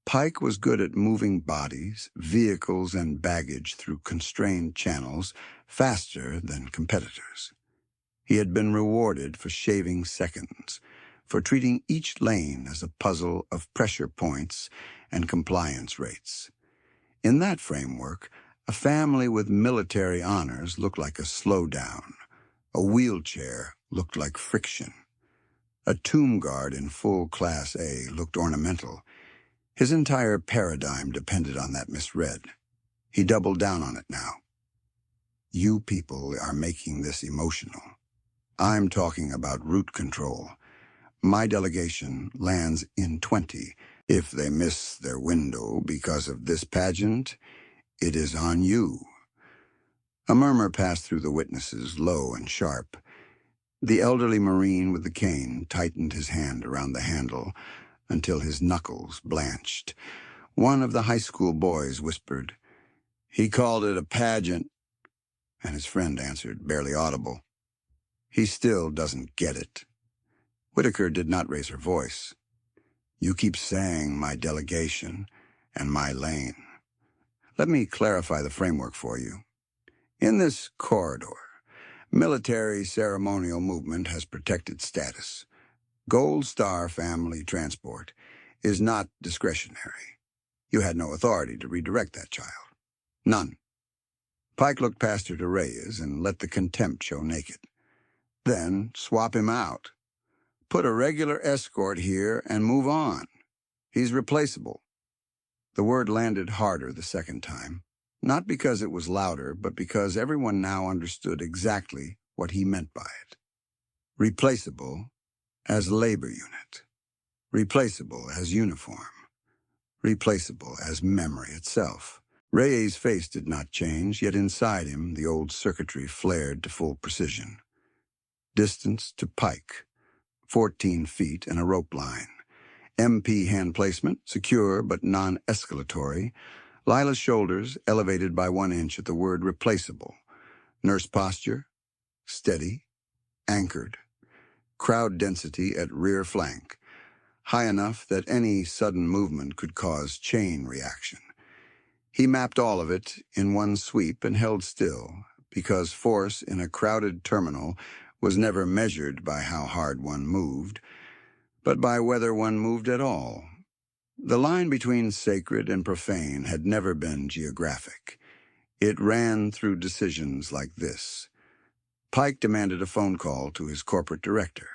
Pike was good at moving bodies, vehicles, and baggage through constrained channels faster than competitors. He had been rewarded for shaving seconds, for treating each lane as a puzzle of pressure points and compliance rates. In that framework, a family with military honors looked like a slowdown. A wheelchair looked like friction. A tomb guard in full Class A looked ornamental. His entire paradigm depended on that misread. He doubled down on it now. "You people are making this emotional. I'm talking about route control. My delegation lands in 20. If they miss their window because of this pageant, it is on you." A murmur passed through the witnesses, low and sharp. The elderly Marine with the cane tightened his hand around the handle until his knuckles blanched. One of the high school boys whispered, "He called it a pageant," and his friend answered, barely audible, "He still doesn't get it." Whitaker did not raise her voice. "You keep saying my delegation and my lane. Let me clarify the framework for you. In this corridor, military ceremonial movement has protected status. Gold Star family transport is not discretionary. You had no authority to redirect that child. None. Pike looked past her to Reyes and let the contempt show naked. Then swap him out. Put a regular escort here and move on. He's replaceable. The word landed harder the second time, not because it was louder, but because everyone now understood exactly what he meant by it. Replaceable as labor unit. Replaceable as uniform. Replaceable as memory itself. Reyes' face did not change, yet inside him the old circuitry flared to full precision. Distance to Pike, 14 feet and a rope line. MP hand placement, secure but non-escalatory. Lila's shoulders elevated by 1 inch at the word replaceable. Nurse posture, steady, anchored. Crowd density at rear flank, high enough that any sudden movement could cause chain reaction. He mapped all of it in one sweep and held still, because force in a crowded terminal was never measured by how hard one moved, but by whether one moved at all. The line between sacred and profane had never been geographic. It ran through decisions like this. Pike demanded a phone call to his corporate director.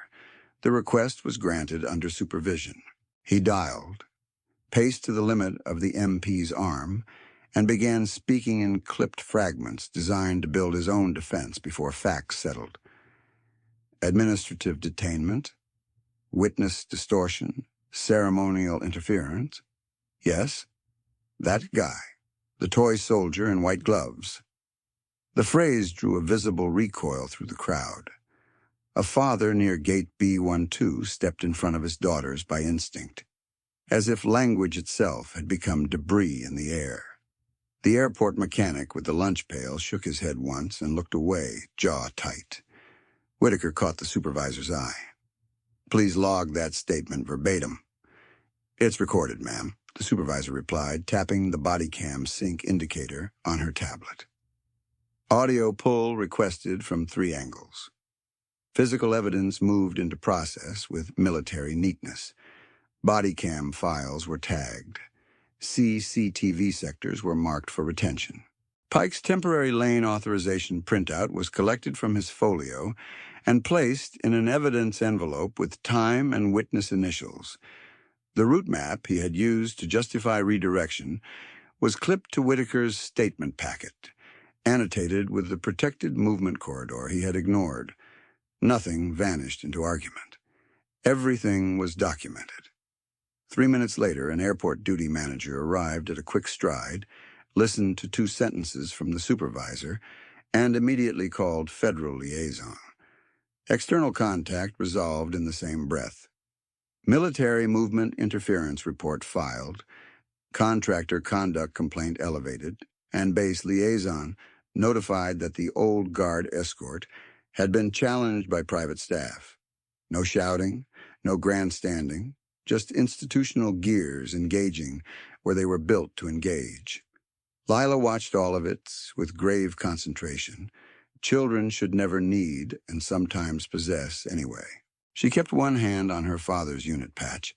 The request was granted under supervision. He dialed, paced to the limit of the MP's arm, and began speaking in clipped fragments designed to build his own defense before facts settled. Administrative detainment, witness distortion, ceremonial interference. Yes, that guy, the toy soldier in white gloves. The phrase drew a visible recoil through the crowd. A father near gate B12 stepped in front of his daughters by instinct, as if language itself had become debris in the air. The airport mechanic with the lunch pail shook his head once and looked away, jaw tight. Whitaker caught the supervisor's eye. Please log that statement verbatim. It's recorded, ma'am, the supervisor replied, tapping the body cam sync indicator on her tablet. Audio pull requested from 3 angles. Physical evidence moved into process with military neatness. Body cam files were tagged. CCTV sectors were marked for retention. Pike's temporary lane authorization printout was collected from his folio and placed in an evidence envelope with time and witness initials. The route map he had used to justify redirection was clipped to Whitaker's statement packet, annotated with the protected movement corridor he had ignored. Nothing vanished into argument. Everything was documented. 3 minutes later, an airport duty manager arrived at a quick stride, listened to 2 sentences from the supervisor, and immediately called federal liaison. External contact resolved in the same breath. Military movement interference report filed, contractor conduct complaint elevated, and base liaison notified that the old guard escort had been challenged by private staff. No shouting, no grandstanding, just institutional gears engaging where they were built to engage. Lila watched all of it with grave concentration. Children should never need and sometimes possess anyway. She kept one hand on her father's unit patch,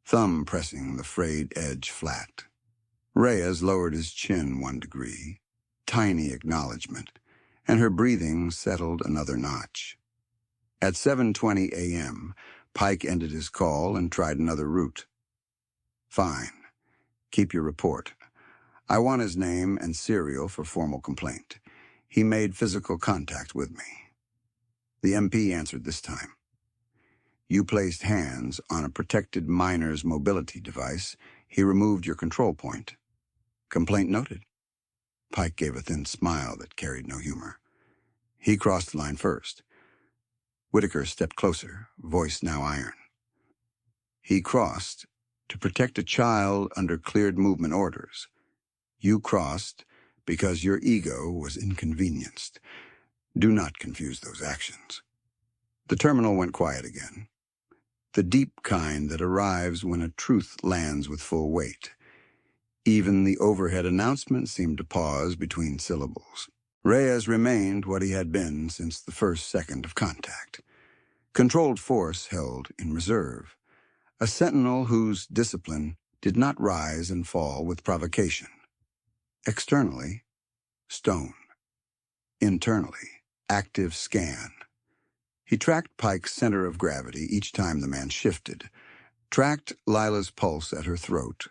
thumb pressing the frayed edge flat. Reyes lowered his chin 1 degree, tiny acknowledgement, and her breathing settled another notch. At 7:20 a.m., Pike ended his call and tried another route. Fine. Keep your report. I want his name and serial for formal complaint. He made physical contact with me. The MP answered this time. You placed hands on a protected miner's mobility device. He removed your control point. Complaint noted. Pike gave a thin smile that carried no humor. He crossed the line first. Whitaker stepped closer, voice now iron. He crossed to protect a child under cleared movement orders. You crossed because your ego was inconvenienced. Do not confuse those actions. The terminal went quiet again. The deep kind that arrives when a truth lands with full weight. Even the overhead announcement seemed to pause between syllables. Reyes remained what he had been since the first second of contact. Controlled force held in reserve. A sentinel whose discipline did not rise and fall with provocation. Externally, stone. Internally, active scan. He tracked Pike's center of gravity each time the man shifted, tracked Lila's pulse at her throat,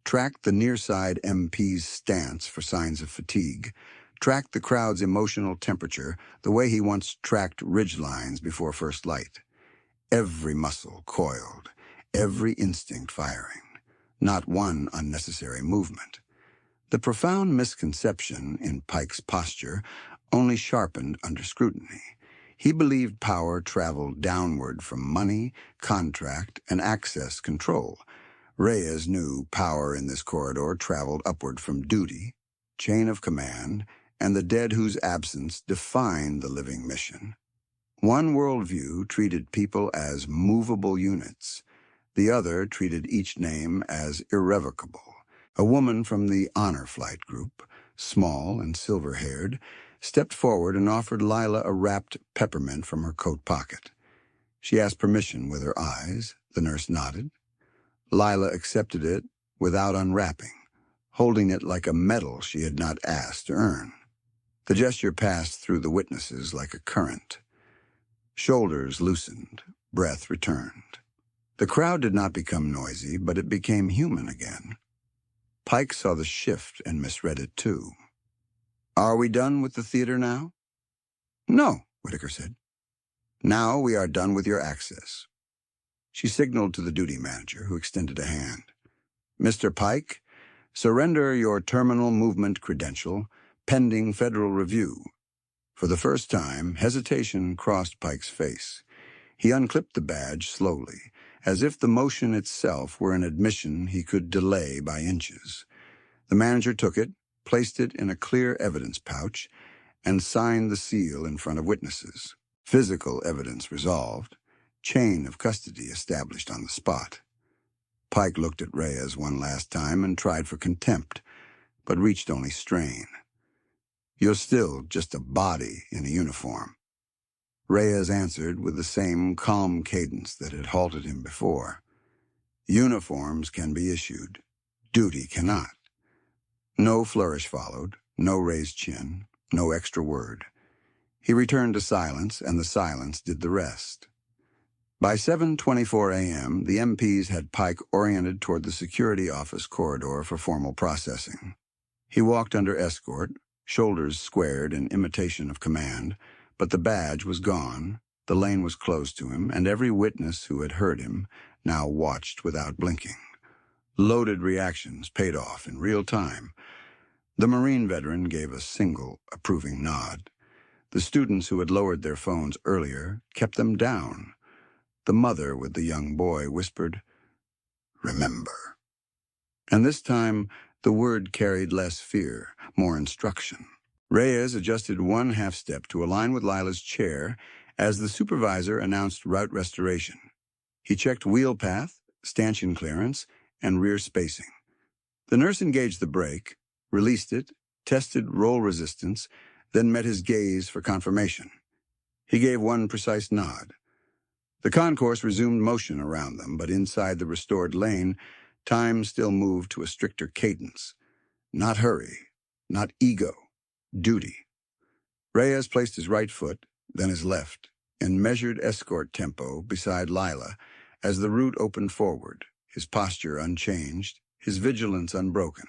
tracked the near-side MP's stance for signs of fatigue, tracked the crowd's emotional temperature the way he once tracked ridge lines before first light. Every muscle coiled, every instinct firing, not one unnecessary movement. The profound misconception in Pike's posture only sharpened under scrutiny. He believed power traveled downward from money, contract, and access control. Reyes knew power in this corridor traveled upward from duty, chain of command, and the dead whose absence defined the living mission. One worldview treated people as movable units. The other treated each name as irrevocable. A woman from the Honor Flight group, small and silver-haired, stepped forward and offered Lila a wrapped peppermint from her coat pocket. She asked permission with her eyes. The nurse nodded. Lila accepted it without unwrapping, holding it like a medal she had not asked to earn. The gesture passed through the witnesses like a current. Shoulders loosened, breath returned. The crowd did not become noisy, but it became human again. Pike saw the shift and misread it too. "Are we done with the theater now?" "No," Whitaker said. "Now we are done with your access." She signaled to the duty manager, who extended a hand. "Mr. Pike, surrender your terminal movement credential, pending federal review." For the first time, hesitation crossed Pike's face. He unclipped the badge slowly, as if the motion itself were an admission he could delay by inches. The manager took it, placed it in a clear evidence pouch, and signed the seal in front of witnesses. Physical evidence resolved, chain of custody established on the spot. Pike looked at Reyes one last time and tried for contempt, but reached only strain. "You're still just a body in a uniform." Reyes answered with the same calm cadence that had halted him before. "Uniforms can be issued. Duty cannot." No flourish followed, no raised chin, no extra word. He returned to silence, and the silence did the rest. By 7:24 a.m., the MPs had Pike oriented toward the security office corridor for formal processing. He walked under escort, shoulders squared in imitation of command, but the badge was gone, the lane was closed to him, and every witness who had heard him now watched without blinking. Loaded reactions paid off in real time. The Marine veteran gave a single approving nod. The students who had lowered their phones earlier kept them down. The mother with the young boy whispered, "Remember." And this time, the word carried less fear, more instruction. Reyes adjusted one half-step to align with Lila's chair as the supervisor announced route restoration. He checked wheel path, stanchion clearance, and rear spacing. The nurse engaged the brake, released it, tested roll resistance, then met his gaze for confirmation. He gave one precise nod. The concourse resumed motion around them, but inside the restored lane, time still moved to a stricter cadence. Not hurry, not ego, duty. Reyes placed his right foot, then his left, in measured escort tempo beside Lila as the route opened forward, his posture unchanged, his vigilance unbroken,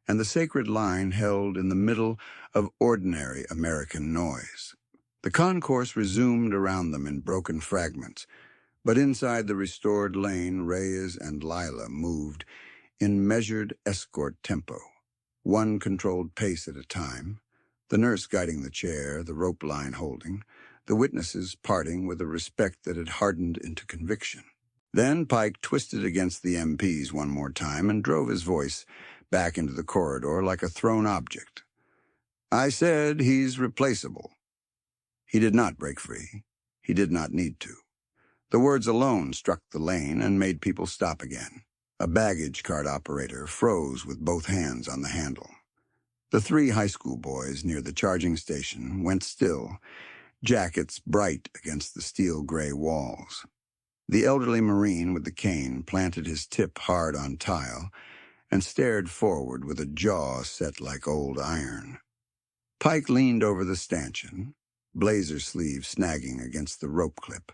and the sacred line held in the middle of ordinary American noise. The concourse resumed around them in broken fragments, but inside the restored lane, Reyes and Lila moved in measured escort tempo, one controlled pace at a time, the nurse guiding the chair, the rope line holding, the witnesses parting with a respect that had hardened into conviction. Then Pike twisted against the MPs one more time and drove his voice back into the corridor like a thrown object. "I said he's replaceable." He did not break free. He did not need to. The words alone struck the lane and made people stop again. A baggage cart operator froze with both hands on the handle. The three high school boys near the charging station went still, jackets bright against the steel gray walls. The elderly Marine with the cane planted his tip hard on tile and stared forward with a jaw set like old iron. Pike leaned over the stanchion, blazer sleeve snagging against the rope clip,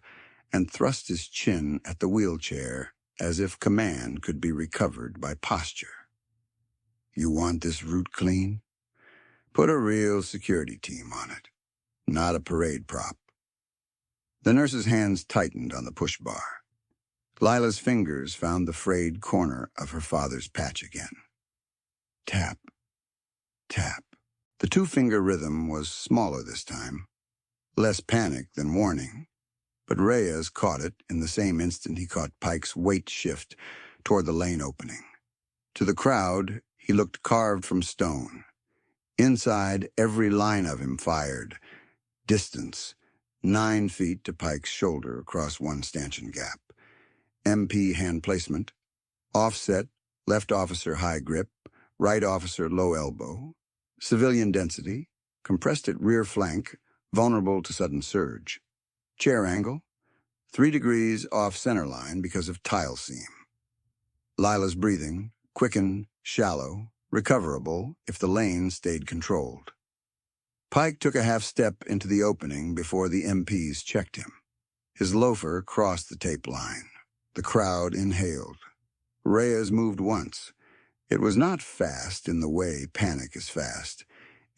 and thrust his chin at the wheelchair as if command could be recovered by posture. You want this route clean? Put a real security team on it, not a parade prop. The nurse's hands tightened on the push bar. Lila's fingers found the frayed corner of her father's patch again. Tap, tap. The two-finger rhythm was smaller this time, less panic than warning, but Reyes caught it in the same instant he caught Pike's weight shift toward the lane opening. To the crowd, he looked carved from stone. Inside, every line of him fired. Distance, 9 feet to Pike's shoulder across one stanchion gap. MP hand placement, offset, left officer high grip, right officer low elbow, civilian density, compressed at rear flank, vulnerable to sudden surge. Chair angle, 3 degrees off center line because of tile seam. Lila's breathing, quicken, shallow, recoverable if the lane stayed controlled. Pike took a half step into the opening before the MPs checked him. His loafer crossed the tape line. The crowd inhaled. Reyes moved once. It was not fast in the way panic is fast.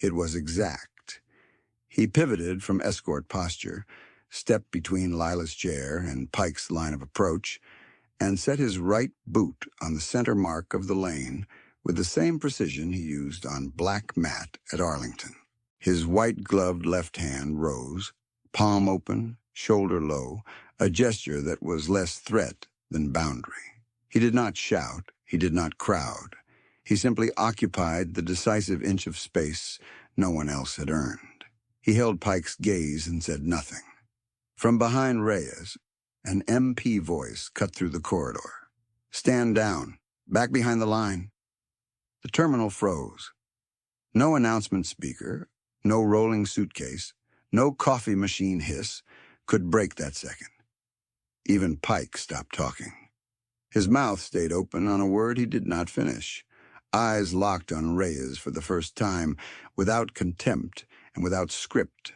It was exact. He pivoted from escort posture, stepped between Lila's chair and Pike's line of approach, and set his right boot on the center mark of the lane with the same precision he used on black mat at Arlington. His white-gloved left hand rose, palm open, shoulder low, a gesture that was less threat than boundary. He did not shout, he did not crowd. He simply occupied the decisive inch of space no one else had earned. He held Pike's gaze and said nothing. From behind Reyes, an MP voice cut through the corridor. Stand down, back behind the line. The terminal froze. No announcement speaker, no rolling suitcase, no coffee machine hiss could break that second. Even Pike stopped talking. His mouth stayed open on a word he did not finish. Eyes locked on Reyes for the first time, without contempt and without script,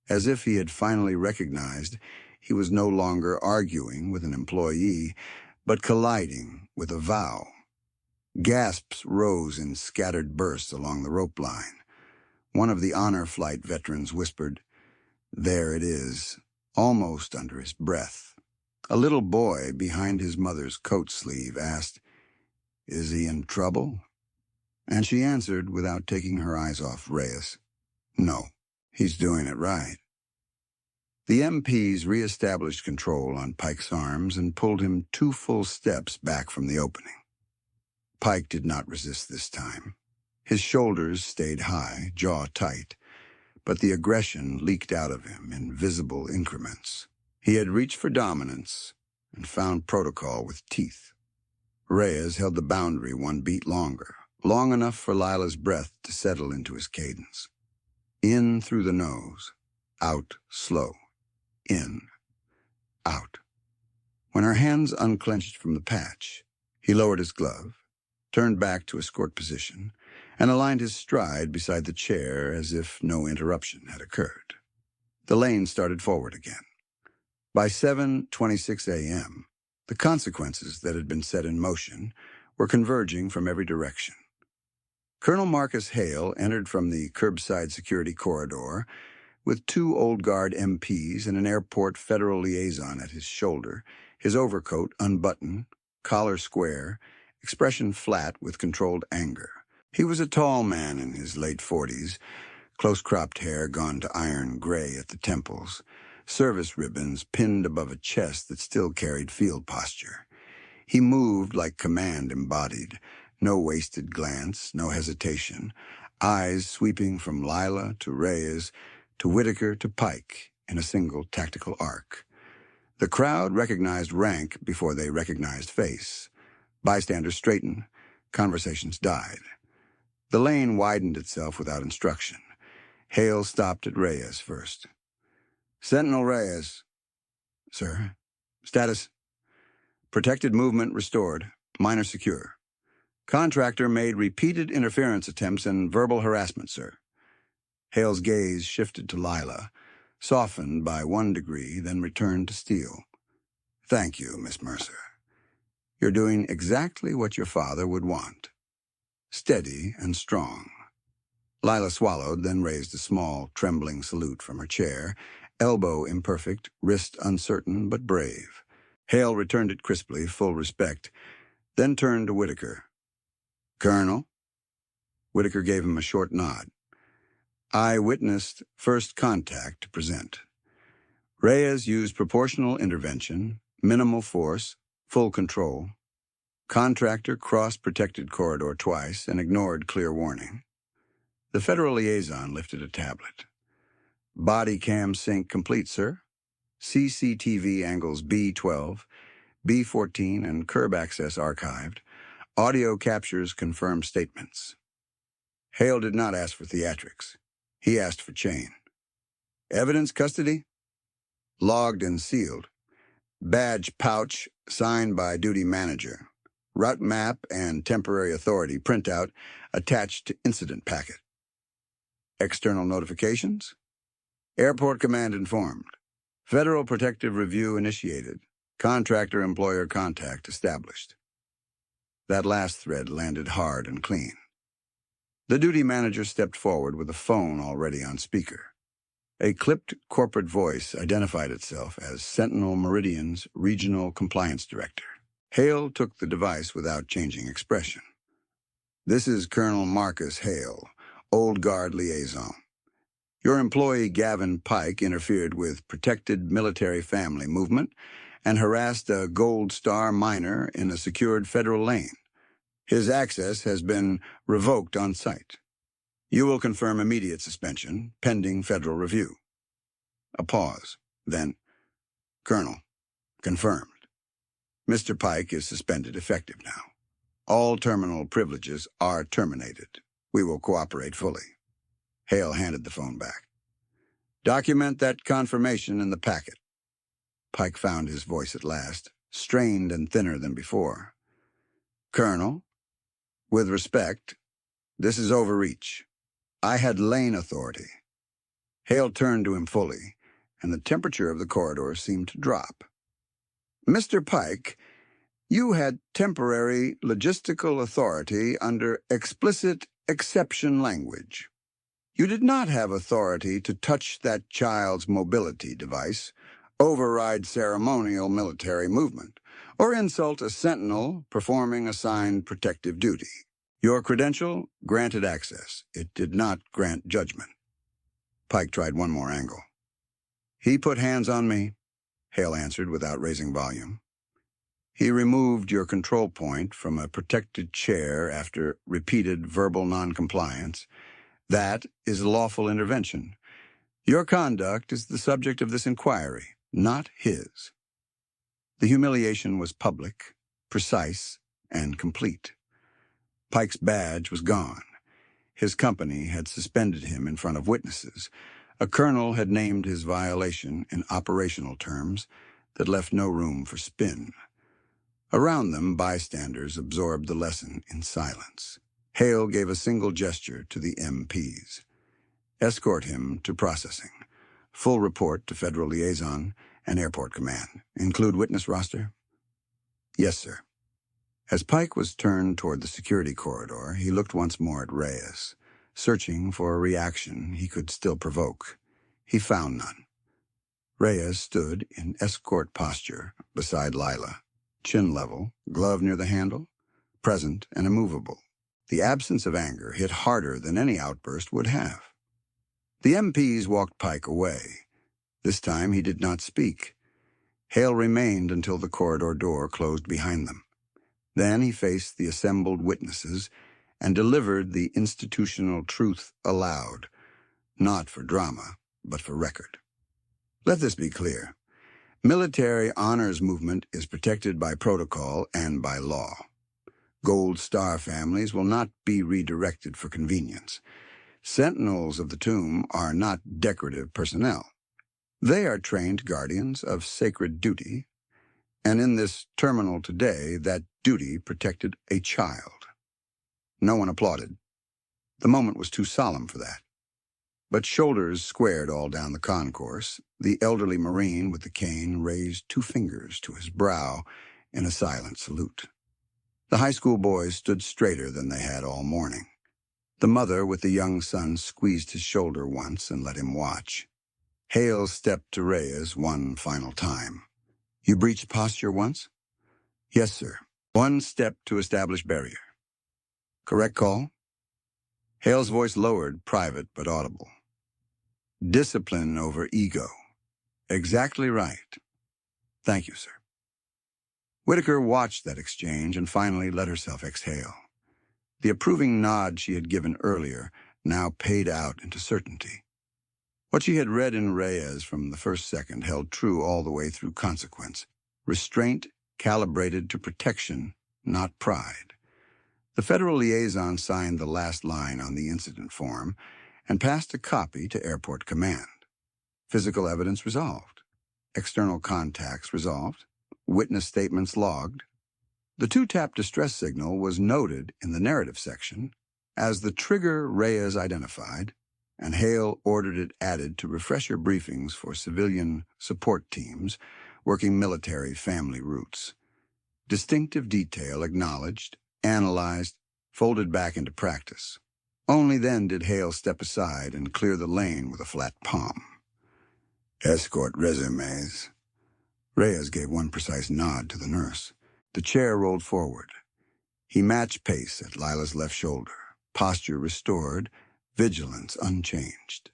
as if he had finally recognized he was no longer arguing with an employee, but colliding with a vow. Gasps rose in scattered bursts along the rope line. One of the honor flight veterans whispered, "There it is," almost under his breath. A little boy behind his mother's coat sleeve asked, "Is he in trouble?" And she answered without taking her eyes off Reyes, "No, he's doing it right." The MPs reestablished control on Pike's arms and pulled him 2 full steps back from the opening. Pike did not resist this time. His shoulders stayed high, jaw tight, but the aggression leaked out of him in visible increments. He had reached for dominance and found protocol with teeth. Reyes held the boundary 1 beat longer, long enough for Lila's breath to settle into his cadence. In through the nose, out slow, in, out. When her hands unclenched from the patch, he lowered his glove, turned back to escort position, and aligned his stride beside the chair as if no interruption had occurred. The lane started forward again. By 7:26 a.m., the consequences that had been set in motion were converging from every direction. Colonel Marcus Hale entered from the curbside security corridor with 2 old guard MPs and an airport federal liaison at his shoulder, his overcoat unbuttoned, collar square, expression flat with controlled anger. He was a tall man in his late 40s, close-cropped hair gone to iron gray at the temples, service ribbons pinned above a chest that still carried field posture. He moved like command embodied, no wasted glance, no hesitation, eyes sweeping from Lila to Reyes to Whitaker to Pike in a single tactical arc. The crowd recognized rank before they recognized face, Bystanders straightened. Conversations died. The lane widened itself without instruction. Hale stopped at Reyes first. Sentinel Reyes. Sir. Status. Protected movement restored. Minor secure. Contractor made repeated interference attempts and verbal harassment, sir. Hale's gaze shifted to Lila, softened by 1 degree, then returned to steel. Thank you, Miss Mercer. You're doing exactly what your father would want. Steady and strong. Lila swallowed, then raised a small, trembling salute from her chair, elbow imperfect, wrist uncertain but brave. Hale returned it crisply, full respect, then turned to Whitaker. Colonel? Whitaker gave him a short nod. I witnessed first contact to present. Reyes used proportional intervention, minimal force, full control. Contractor crossed protected corridor twice and ignored clear warning. The Federal liaison lifted a tablet. Body cam sync complete, sir. CCTV angles B12, B14, and curb access archived. Audio captures confirmed statements. Hale did not ask for theatrics. He asked for chain. Evidence custody? Logged and sealed. Badge pouch signed by duty manager. Route map and temporary authority printout attached to incident packet. External notifications? Airport command informed. Federal protective review initiated. Contractor-employer contact established. That last thread landed hard and clean. The duty manager stepped forward with a phone already on speaker. A clipped corporate voice identified itself as Sentinel Meridian's Regional Compliance Director. Hale took the device without changing expression. This is Colonel Marcus Hale, Old Guard Liaison. Your employee Gavin Pike interfered with protected military family movement and harassed a Gold Star miner in a secured federal lane. His access has been revoked on site. You will confirm immediate suspension, pending federal review. A pause. Then, Colonel, confirmed. Mr. Pike is suspended effective now. All terminal privileges are terminated. We will cooperate fully. Hale handed the phone back. Document that confirmation in the packet. Pike found his voice at last, strained and thinner than before. Colonel, with respect, this is overreach. I had lane authority. Hale turned to him fully, and the temperature of the corridor seemed to drop. Mr. Pike, you had temporary logistical authority under explicit exception language. You did not have authority to touch that child's mobility device, override ceremonial military movement, or insult a sentinel performing assigned protective duty. Your credential granted access. It did not grant judgment. Pike tried one more angle. He put hands on me, Hale answered without raising volume. He removed your control point from a protected chair after repeated verbal noncompliance. That is lawful intervention. Your conduct is the subject of this inquiry, not his. The humiliation was public, precise, and complete. Pike's badge was gone. His company had suspended him in front of witnesses. A colonel had named his violation in operational terms that left no room for spin. Around them, bystanders absorbed the lesson in silence. Hale gave a single gesture to the MPs. Escort him to processing. Full report to Federal Liaison and Airport Command. Include witness roster? Yes, sir. As Pike was turned toward the security corridor, he looked once more at Reyes, searching for a reaction he could still provoke. He found none. Reyes stood in escort posture beside Lila, chin level, glove near the handle, present and immovable. The absence of anger hit harder than any outburst would have. The MPs walked Pike away. This time he did not speak. Hale remained until the corridor door closed behind them. Then he faced the assembled witnesses and delivered the institutional truth aloud, not for drama, but for record. Let this be clear. Military honors movement is protected by protocol and by law. Gold Star families will not be redirected for convenience. Sentinels of the tomb are not decorative personnel. They are trained guardians of sacred duty, and in this terminal today, that duty protected a child. No one applauded. The moment was too solemn for that. But shoulders squared all down the concourse. The elderly Marine with the cane raised 2 fingers to his brow in a silent salute. The high school boys stood straighter than they had all morning. The mother with the young son squeezed his shoulder once and let him watch. Hale stepped to Reyes one final time. "You breached posture once?" "Yes, sir. 1 step to establish barrier." "Correct call?" Hale's voice lowered, private but audible. "Discipline over ego." "Exactly right." "Thank you, sir." Whitaker watched that exchange and finally let herself exhale. The approving nod she had given earlier now paid out into certainty. What she had read in Reyes from the first second held true all the way through consequence. Restraint calibrated to protection, not pride. The federal liaison signed the last line on the incident form and passed a copy to Airport Command. Physical evidence resolved. External contacts resolved. Witness statements logged. The 2-tap distress signal was noted in the narrative section as the trigger Reyes identified, and Hale ordered it added to refresher briefings for civilian support teams working military family routes. Distinctive detail acknowledged, analyzed, folded back into practice. Only then did Hale step aside and clear the lane with a flat palm. "Escort resumes." Reyes gave one precise nod to the nurse. The chair rolled forward. He matched pace at Lila's left shoulder, posture restored, vigilance unchanged.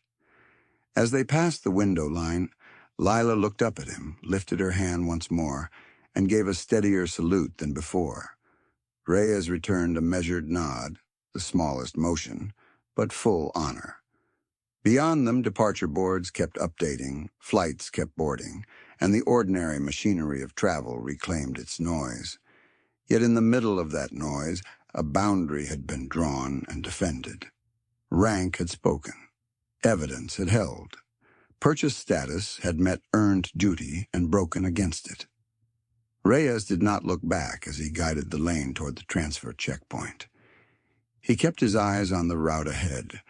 As they passed the window line, Lila looked up at him, lifted her hand once more, and gave a steadier salute than before. Reyes returned a measured nod, the smallest motion, but full honor. Beyond them, departure boards kept updating, flights kept boarding, and the ordinary machinery of travel reclaimed its noise. Yet in the middle of that noise, a boundary had been drawn and defended. Rank had spoken. Evidence had held. Purchase status had met earned duty and broken against it. Reyes did not look back as he guided the lane toward the transfer checkpoint. He kept his eyes on the route ahead,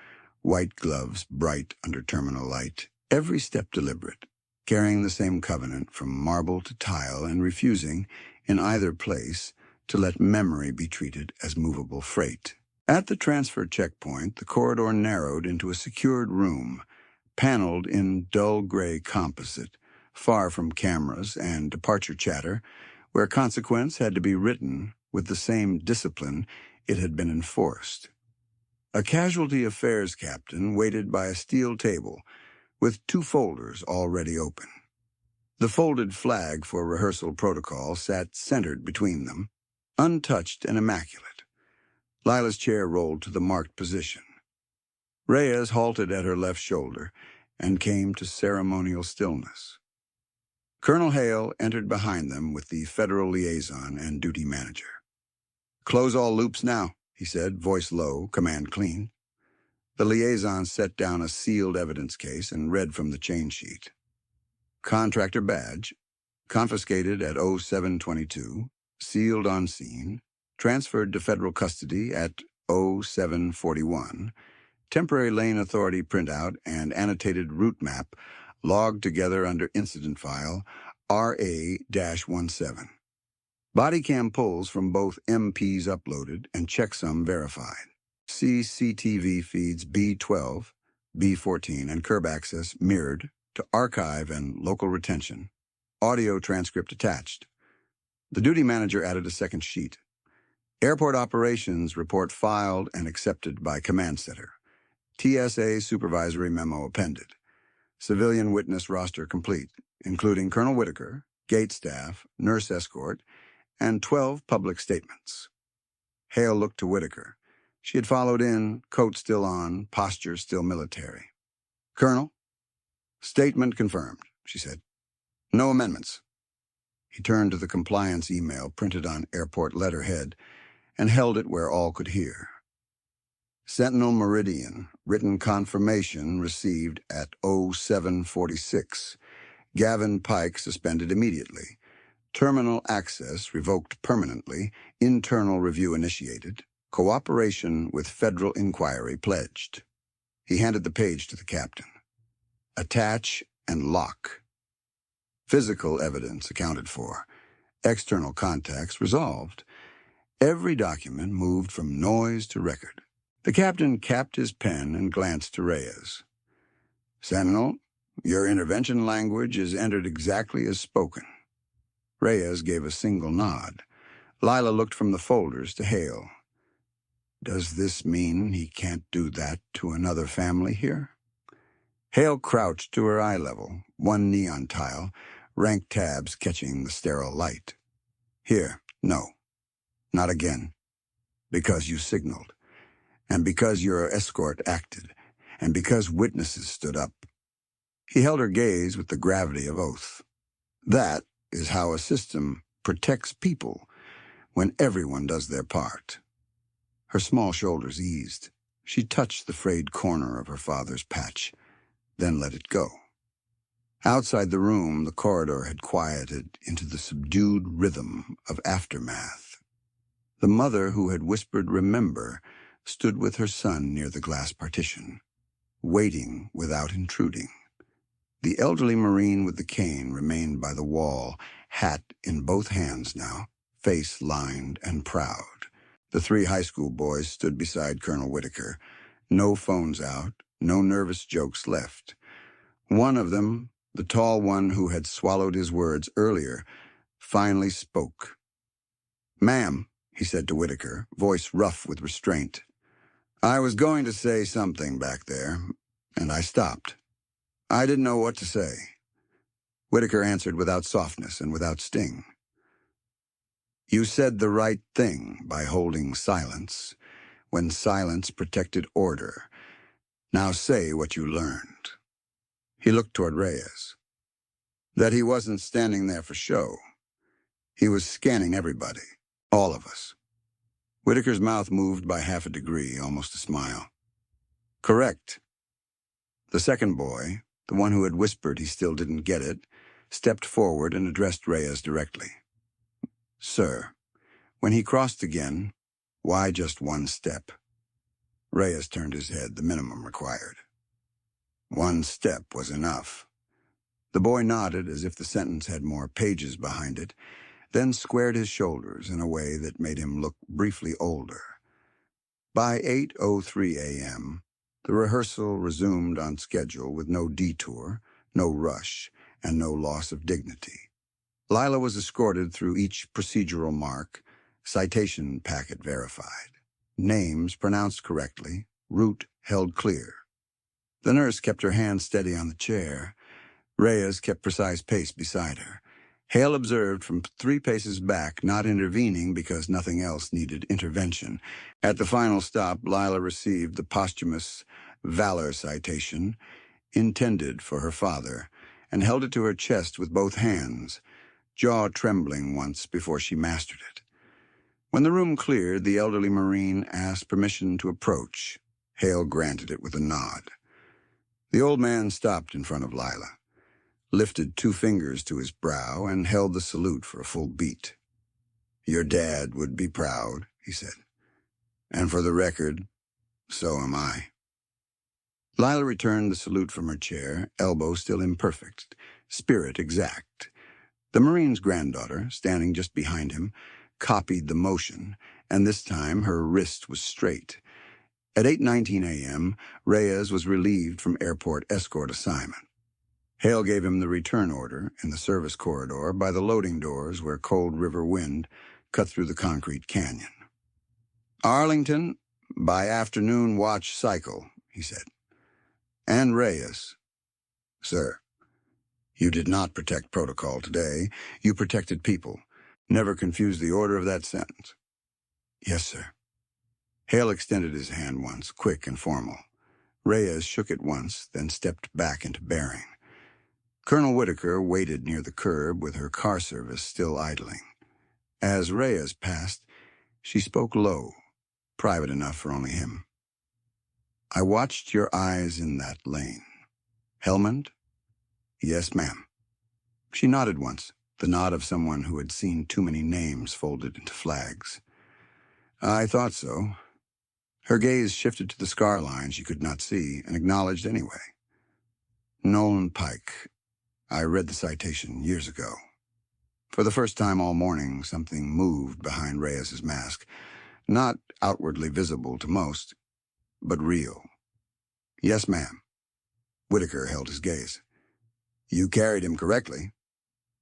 white gloves bright under terminal light, every step deliberate, carrying the same covenant from marble to tile and refusing, in either place, to let memory be treated as movable freight. At the transfer checkpoint, the corridor narrowed into a secured room, paneled in dull gray composite, far from cameras and departure chatter, where consequence had to be written with the same discipline it had been enforced. A casualty affairs captain waited by a steel table with 2 folders already open. The folded flag for rehearsal protocol sat centered between them, untouched and immaculate. Lila's chair rolled to the marked position. Reyes halted at her left shoulder and came to ceremonial stillness. Colonel Hale entered behind them with the federal liaison and duty manager. "Close all loops now," he said, voice low, command clean. The liaison set down a sealed evidence case and read from the chain sheet. Contractor badge, confiscated at 0722, sealed on scene, transferred to federal custody at 0741, temporary lane authority printout and annotated route map logged together under incident file RA-17. Body cam pulls from both MPs uploaded and checksum verified. CCTV feeds B12, B14, and curb access mirrored to archive and local retention. Audio transcript attached. The duty manager added a second sheet. Airport operations report filed and accepted by command center. TSA supervisory memo appended. Civilian witness roster complete, including Colonel Whitaker, gate staff, nurse escort, and 12 public statements. Hale looked to Whitaker. She had followed in, coat still on, posture still military. "Colonel?" "Statement confirmed," she said. "No amendments." He turned to the compliance email printed on airport letterhead and held it where all could hear. Sentinel Meridian, written confirmation received at 0746. Gavin Pike suspended immediately. Terminal access revoked permanently. Internal review initiated. Cooperation with federal inquiry pledged. He handed the page to the captain. Attach and lock. Physical evidence accounted for. External contacts resolved. Every document moved from noise to record. The captain capped his pen and glanced to Reyes. Sentinel, your intervention language is entered exactly as spoken. Reyes gave a single nod. Lila looked from the folders to Hale. Does this mean he can't do that to another family here? Hale crouched to her eye level, one knee on tile, rank tabs catching the sterile light. Here, no. Not again. Because you signaled. And because your escort acted. And because witnesses stood up. He held her gaze with the gravity of oath. That is how a system protects people when everyone does their part. Her small shoulders eased. She touched the frayed corner of her father's patch, then let it go. Outside the room, the corridor had quieted into the subdued rhythm of aftermath. The mother who had whispered "remember" stood with her son near the glass partition, waiting without intruding. The elderly Marine with the cane remained by the wall, hat in both hands now, face lined and proud. The three high school boys stood beside Colonel Whitaker. No phones out, no nervous jokes left. One of them, the tall one who had swallowed his words earlier, finally spoke. "Ma'am," he said to Whitaker, voice rough with restraint. "I was going to say something back there, and I stopped. I didn't know what to say." Whitaker answered without softness and without sting. "You said the right thing by holding silence, when silence protected order. Now say what you learned." He looked toward Reyes. That he wasn't standing there for show. He was scanning everybody, all of us. Whitaker's mouth moved by half a degree, almost a smile. "Correct." The second boy, the one who had whispered he still didn't get it, stepped forward and addressed Reyes directly. "Sir, when he crossed again, why just one step?" Reyes turned his head, the minimum required. One step was enough. The boy nodded as if the sentence had more pages behind it, then squared his shoulders in a way that made him look briefly older. By 8:03 a.m., the rehearsal resumed on schedule with no detour, no rush, and no loss of dignity. Lila was escorted through each procedural mark, citation packet verified, names pronounced correctly, route held clear. The nurse kept her hand steady on the chair. Reyes kept precise pace beside her. Hale observed from 3 paces back, not intervening because nothing else needed intervention. At the final stop, Lila received the posthumous Valor citation intended for her father and held it to her chest with both hands, jaw trembling once before she mastered it. When the room cleared, the elderly Marine asked permission to approach. Hale granted it with a nod. The old man stopped in front of Lila, lifted 2 fingers to his brow, and held the salute for a full beat. "Your dad would be proud," he said. "And for the record, so am I." Lila returned the salute from her chair, elbow still imperfect, spirit exact. The Marine's granddaughter, standing just behind him, copied the motion, and this time her wrist was straight. At 8:19 a.m., Reyes was relieved from airport escort assignment. Hale gave him the return order in the service corridor by the loading doors where cold river wind cut through the concrete canyon. "Arlington, by afternoon watch cycle," he said. "And Reyes." "Sir, you did not protect protocol today. You protected people. Never confuse the order of that sentence." "Yes, sir." Hale extended his hand once, quick and formal. Reyes shook it once, then stepped back into bearing. Colonel Whitaker waited near the curb with her car service still idling. As Reyes passed, She spoke low, private enough for only him. "I watched your eyes in that lane. Helmand?" "Yes, ma'am." She nodded once, the nod of someone who had seen too many names folded into flags. "I thought so." Her gaze shifted to the scar line she could not see and acknowledged anyway. "Nolan Pike. I read the citation years ago." For the first time all morning, something moved behind Reyes's mask, not outwardly visible to most, but real. "Yes, ma'am." Whitaker held his gaze. "You carried him correctly.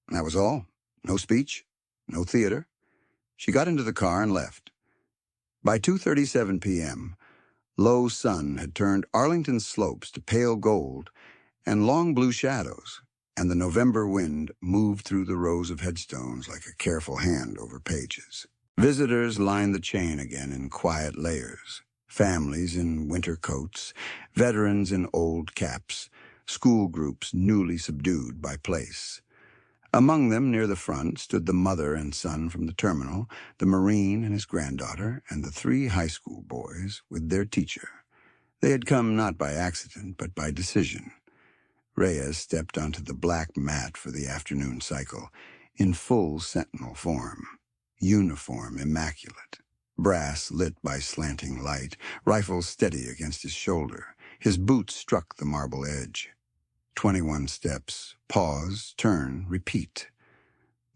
That was all. No speech, no theater." She got into the car and left. By 2:37 p.m., low sun had turned Arlington's slopes to pale gold and long blue shadows, and the November wind moved through the rows of headstones like a careful hand over pages. Visitors lined the chain again in quiet layers, families in winter coats, veterans in old caps, school groups newly subdued by place. Among them, near the front, stood the mother and son from the terminal, the Marine and his granddaughter, and the 3 high school boys with their teacher. They had come not by accident, but by decision. Reyes stepped onto the black mat for the afternoon cycle, in full sentinel form, uniform immaculate, brass lit by slanting light, rifle steady against his shoulder. His boots struck the marble edge. 21 steps, pause, turn, repeat.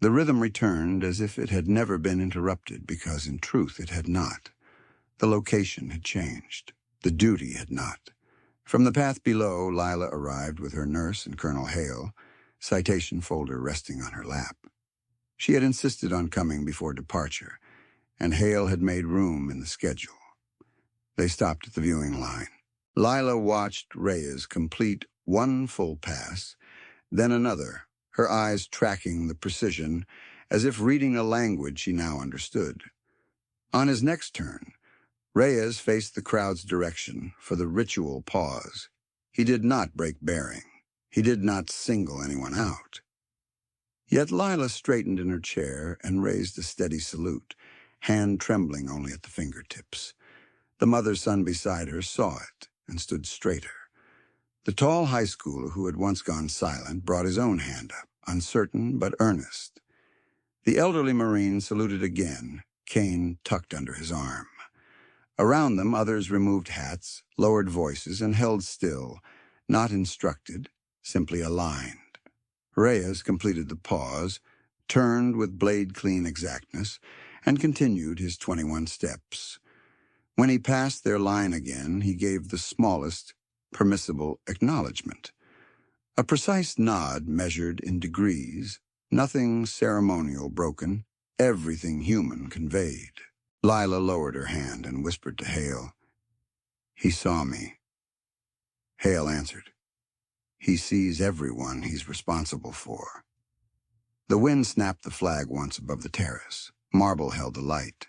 The rhythm returned as if it had never been interrupted, because in truth it had not. The location had changed. The duty had not. From the path below, Lila arrived with her nurse and Colonel Hale, citation folder resting on her lap. She had insisted on coming before departure, and Hale had made room in the schedule. They stopped at the viewing line. Lila watched Reyes complete one full pass, then another, her eyes tracking the precision, as if reading a language she now understood. On his next turn, Reyes faced the crowd's direction for the ritual pause. He did not break bearing. He did not single anyone out. Yet Lila straightened in her chair and raised a steady salute, hand trembling only at the fingertips. The mother-son beside her saw it and stood straighter. The tall high schooler who had once gone silent brought his own hand up, uncertain but earnest. The elderly Marine saluted again, cane tucked under his arm. Around them, others removed hats, lowered voices, and held still, not instructed, simply aligned. Reyes completed the pause, turned with blade-clean exactness, and continued his 21 steps. When he passed their line again, he gave the smallest, permissible acknowledgement. A precise nod measured in degrees, nothing ceremonial broken, everything human conveyed. Lila lowered her hand and whispered to Hale, "He saw me." Hale answered, "He sees everyone he's responsible for." The wind snapped the flag once above the terrace. Marble held the light.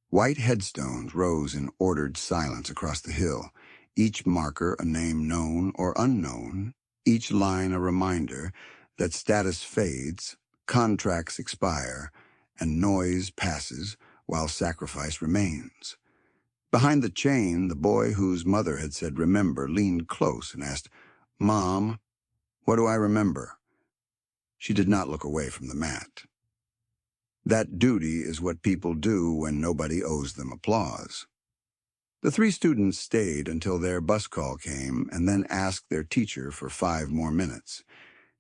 White headstones rose in ordered silence across the hill, each marker a name known or unknown, each line a reminder that status fades, contracts expire, and noise passes while sacrifice remains. Behind the chain, the boy whose mother had said remember leaned close and asked, "Mom, what do I remember?" She did not look away from the mat. That duty is what people do when nobody owes them applause. The 3 students stayed until their bus call came and then asked their teacher for 5 more minutes.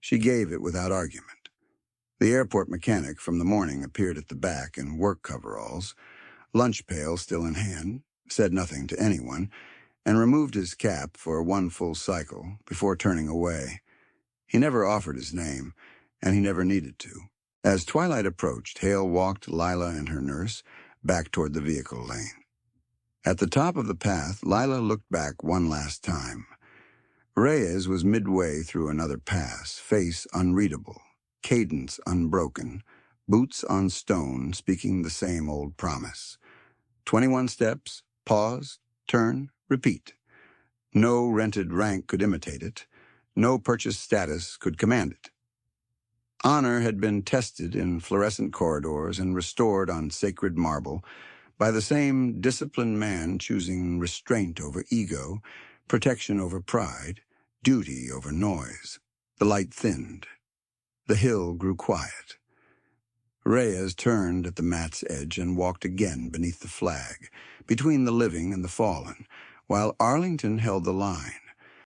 She gave it without argument. The airport mechanic from the morning appeared at the back in work coveralls, lunch pail still in hand, said nothing to anyone, and removed his cap for 1 full cycle before turning away. He never offered his name, and he never needed to. As twilight approached, Hale walked Lila and her nurse back toward the vehicle lane. At the top of the path, Lila looked back one last time. Reyes was midway through another pass, face unreadable, cadence unbroken, boots on stone speaking the same old promise. 21 steps, pause, turn, repeat. No rented rank could imitate it. No purchased status could command it. Honor had been tested in fluorescent corridors and restored on sacred marble, by the same disciplined man choosing restraint over ego, protection over pride, duty over noise. The light thinned. The hill grew quiet. Reyes turned at the mat's edge and walked again beneath the flag, between the living and the fallen, while Arlington held the line.